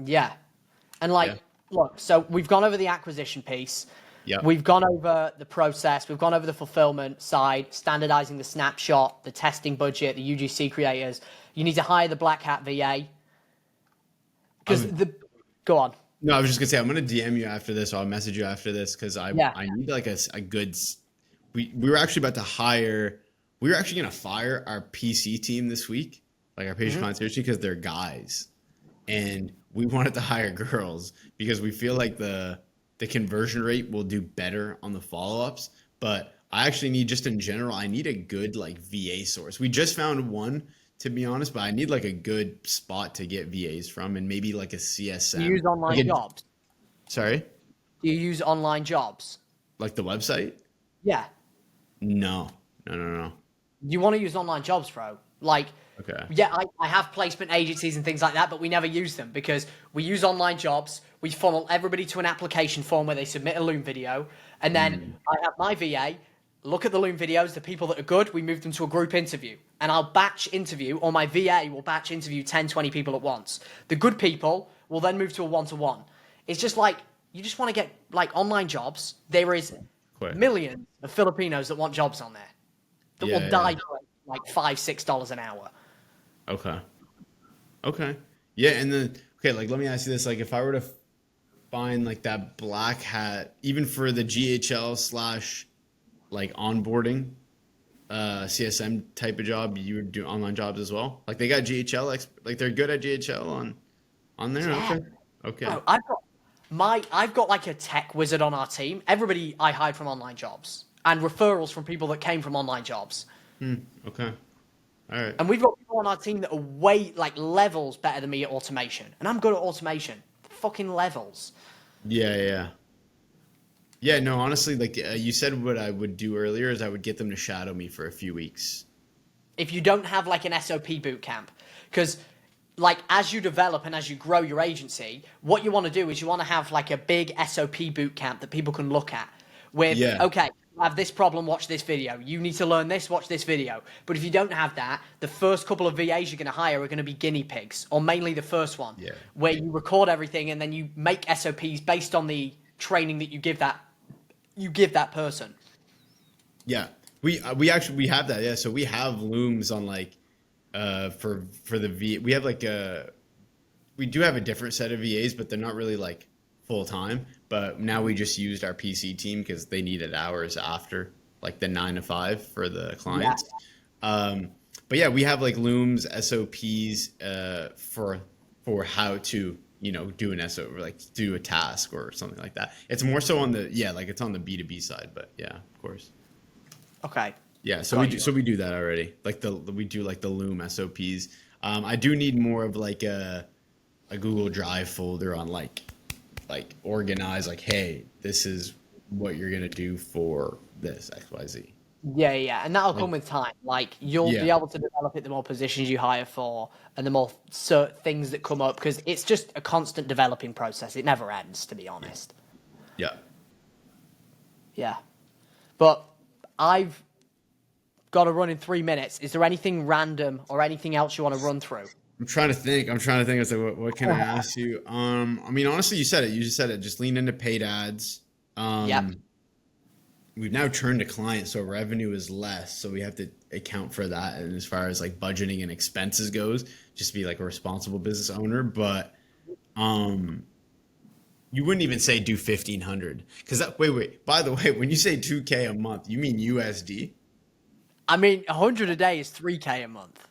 Speaker 1: Yeah. And like, look, so we've gone over the acquisition piece.
Speaker 2: Yeah.
Speaker 1: We've gone over the process. We've gone over the fulfillment side, standardizing the snapshot, the testing budget, the UGC creators. You need to hire the black hat VA. Go on.
Speaker 2: No, I was just gonna say I'm gonna DM you after this, or I'll message you after this, because I need like a good. We were actually about to hire. We were actually gonna fire our PC team this week, like our patient concierge team, because they're guys, and we wanted to hire girls because we feel like the conversion rate will do better on the follow-ups. But I actually need, just in general, I need a good like VA source. We just found one, to be honest, but I need like a good spot to get VAs from, and maybe like a CSM.
Speaker 1: Do you use online jobs?
Speaker 2: Sorry?
Speaker 1: Do you use online jobs?
Speaker 2: Like the website?
Speaker 1: Yeah.
Speaker 2: No.
Speaker 1: You want to use online jobs, bro. Like,
Speaker 2: okay.
Speaker 1: Yeah, I have placement agencies and things like that, but we never use them because we use online jobs. We funnel everybody to an application form where they submit a Loom video. And then I have my VA look at the Loom videos, the people that are good, we move them to a group interview. And I'll batch interview, or my VA will batch interview 10, 20 people at once. The good people will then move to a one-to-one. It's just like, you just want to get like online jobs. There is millions of Filipinos that want jobs on there that will die for like $5, $6 an hour.
Speaker 2: Okay. Yeah, and then like let me ask you this: like, if I were to find like that black hat, even for the GHL / like onboarding, CSM type of job, you would do online jobs as well. Like they got GHL, like they're good at GHL on there.
Speaker 1: Yeah.
Speaker 2: Okay.
Speaker 1: Bro, I've got like a tech wizard on our team. Everybody I hired from online jobs and referrals from people that came from online jobs.
Speaker 2: Okay. All right.
Speaker 1: And we've got people on our team that are way like levels better than me at automation. And I'm good at automation. Fucking levels.
Speaker 2: Yeah. No, honestly, like you said, what I would do earlier is I would get them to shadow me for a few weeks.
Speaker 1: If you don't have like an SOP boot camp, because like as you develop and as you grow your agency, what you want to do is you want to have like a big SOP boot camp that people can look at with, okay, you have this problem, watch this video. You need to learn this, watch this video. But if you don't have that, the first couple of VAs you're going to hire are going to be guinea pigs, or mainly the first one, where you record everything and then you make SOPs based on the training that you give that you give that person.
Speaker 2: Yeah, we have that. Yeah, so we have looms on like for the we have like we do have a different set of VAs, but they're not really like full time. But now we just used our PC team because they needed hours after like the 9 to 5 for the clients. Yeah. But yeah, we have like looms, SOPs for how to do an SO, or like do a task or something like that. It's more so on the like it's on the B2B side, but yeah, of course.
Speaker 1: Okay.
Speaker 2: Yeah, so we do that already. Like we do like the Loom SOPs. I do need more of like a Google Drive folder on like organize, like, hey, this is what you're gonna do for this XYZ.
Speaker 1: Yeah, and that'll come with time. Like you'll be able to develop it the more positions you hire for, and the more things that come up, because it's just a constant developing process. It never ends, to be honest. Yeah. But I've got to run in 3 minutes. Is there anything random or anything else you want to run through?
Speaker 2: I'm trying to think. I was like, what can I ask you? I mean, honestly, you said it. You just said it. Just lean into paid ads. We've now turned to clients, so revenue is less. So we have to account for that. And as far as like budgeting and expenses goes, just be like a responsible business owner. But you wouldn't even say do 1,500 because wait. By the way, when you say 2K a month, you mean USD?
Speaker 1: I mean, 100 a day is 3K a month.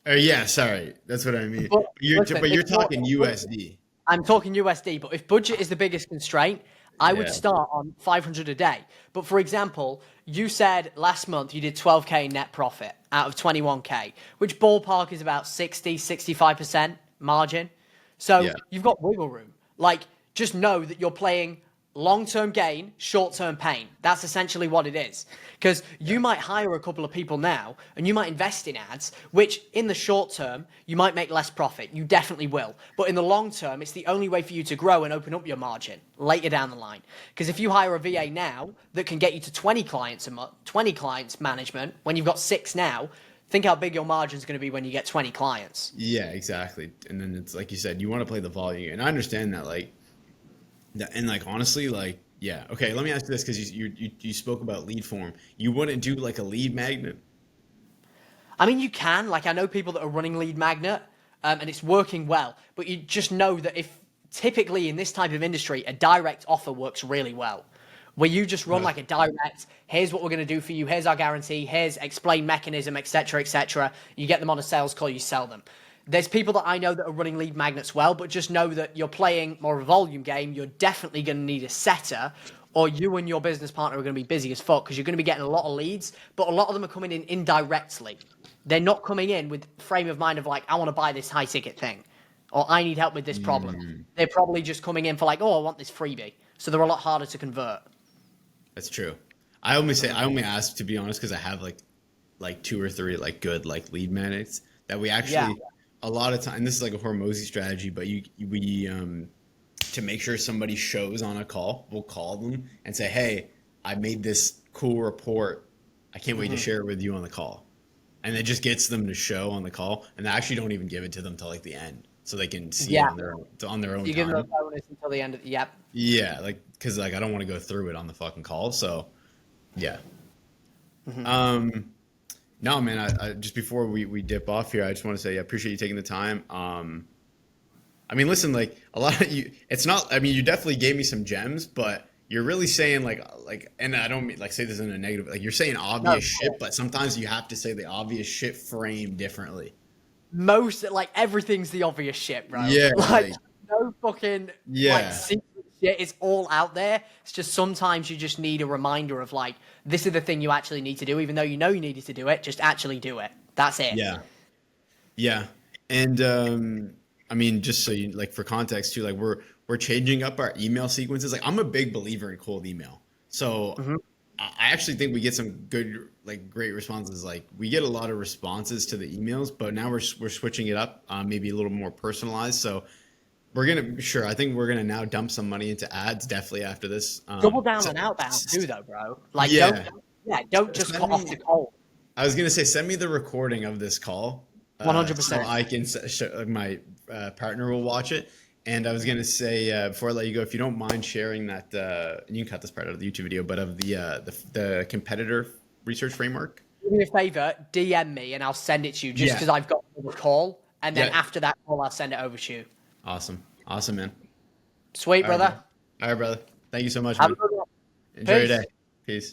Speaker 2: Yeah, sorry, that's what I mean. But you're talking USD.
Speaker 1: I'm talking USD, but if budget is the biggest constraint, I would start on 500 a day. But for example, you said last month you did 12K net profit out of 21K, which ballpark is about 65% margin. So you've got wiggle room. Like, just know that you're playing long-term gain, short-term pain. That's essentially what it is. Because you might hire a couple of people now, and you might invest in ads, which in the short term, you might make less profit. You definitely will. But in the long term, it's the only way for you to grow and open up your margin later down the line. Because if you hire a VA now that can get you to 20 clients a month, 20 clients management, when you've got 6 now, think how big your margin is going to be when you get 20 clients.
Speaker 2: Yeah, exactly. And then it's like you said, you want to play the volume. And I understand that, like, and like honestly, like, yeah, okay. Let me ask you this, because you spoke about lead form. You wouldn't do like a lead magnet?
Speaker 1: I mean, you can. Like, I know people that are running lead magnet, and it's working well. But you just know that if typically in this type of industry, a direct offer works really well, where you just run like a direct. Here's what we're going to do for you. Here's our guarantee. Here's explain mechanism, etc., etc. You get them on a sales call. You sell them. There's people that I know that are running lead magnets well, but just know that you're playing more of a volume game. You're definitely going to need a setter, or you and your business partner are going to be busy as fuck, because you're going to be getting a lot of leads, but a lot of them are coming in indirectly. They're not coming in with frame of mind of like, I want to buy this high ticket thing, or I need help with this problem. They're probably just coming in for like, oh, I want this freebie. So they're a lot harder to convert.
Speaker 2: That's true. I only ask, to be honest, because I have like 2 or 3 like good like lead magnets that we actually a lot of time. This is like a Hormozy strategy, but we to make sure somebody shows on a call, we'll call them and say, hey, I made this cool report. I can't wait to share it with you on the call. And it just gets them to show on the call, and they actually don't even give it to them till like the end, so they can see it on their own.
Speaker 1: You give them a bonus until the end of
Speaker 2: Yeah, like, because like I don't want to go through it on the fucking call, so yeah. No, man, I just before we dip off here, I just want to say I appreciate you taking the time. I mean, listen, like a lot of you, it's not, I mean, you definitely gave me some gems, but you're really saying like, and I don't mean like say this in a negative, like you're saying obvious shit, but sometimes you have to say the obvious shit framed differently.
Speaker 1: Most, like, everything's the obvious shit, bro.
Speaker 2: Yeah.
Speaker 1: Like no fucking like secret shit. It's all out there. It's just sometimes you just need a reminder of like, this is the thing you actually need to do, even though you know you needed to do it. Just actually do it. That's it.
Speaker 2: Yeah. And I mean, just so you like for context too, like we're changing up our email sequences. Like I'm a big believer in cold email, so I actually think we get some good, like great responses. Like we get a lot of responses to the emails, but now we're switching it up, maybe a little more personalized. So I think we're gonna now dump some money into ads definitely after this.
Speaker 1: Double down on outbound too, though, bro. Like don't just cut off the cold.
Speaker 2: I was gonna say, send me the recording of this call.
Speaker 1: 100%.
Speaker 2: So I can my partner will watch it, And I was gonna say before I let you go, if you don't mind sharing that, and you can cut this part out of the YouTube video, but of the competitor research framework.
Speaker 1: Do me a favor, DM me and I'll send it to you just
Speaker 2: Yeah.
Speaker 1: because I've got the call. And then
Speaker 2: Yeah.
Speaker 1: after that call, I'll send it over to you.
Speaker 2: Awesome. Awesome, man.
Speaker 1: Sweet,
Speaker 2: All right,
Speaker 1: brother.
Speaker 2: bro. All right, brother. Thank you so much,
Speaker 1: Have
Speaker 2: man.
Speaker 1: a good one.
Speaker 2: Enjoy your
Speaker 1: Peace.
Speaker 2: day. Peace.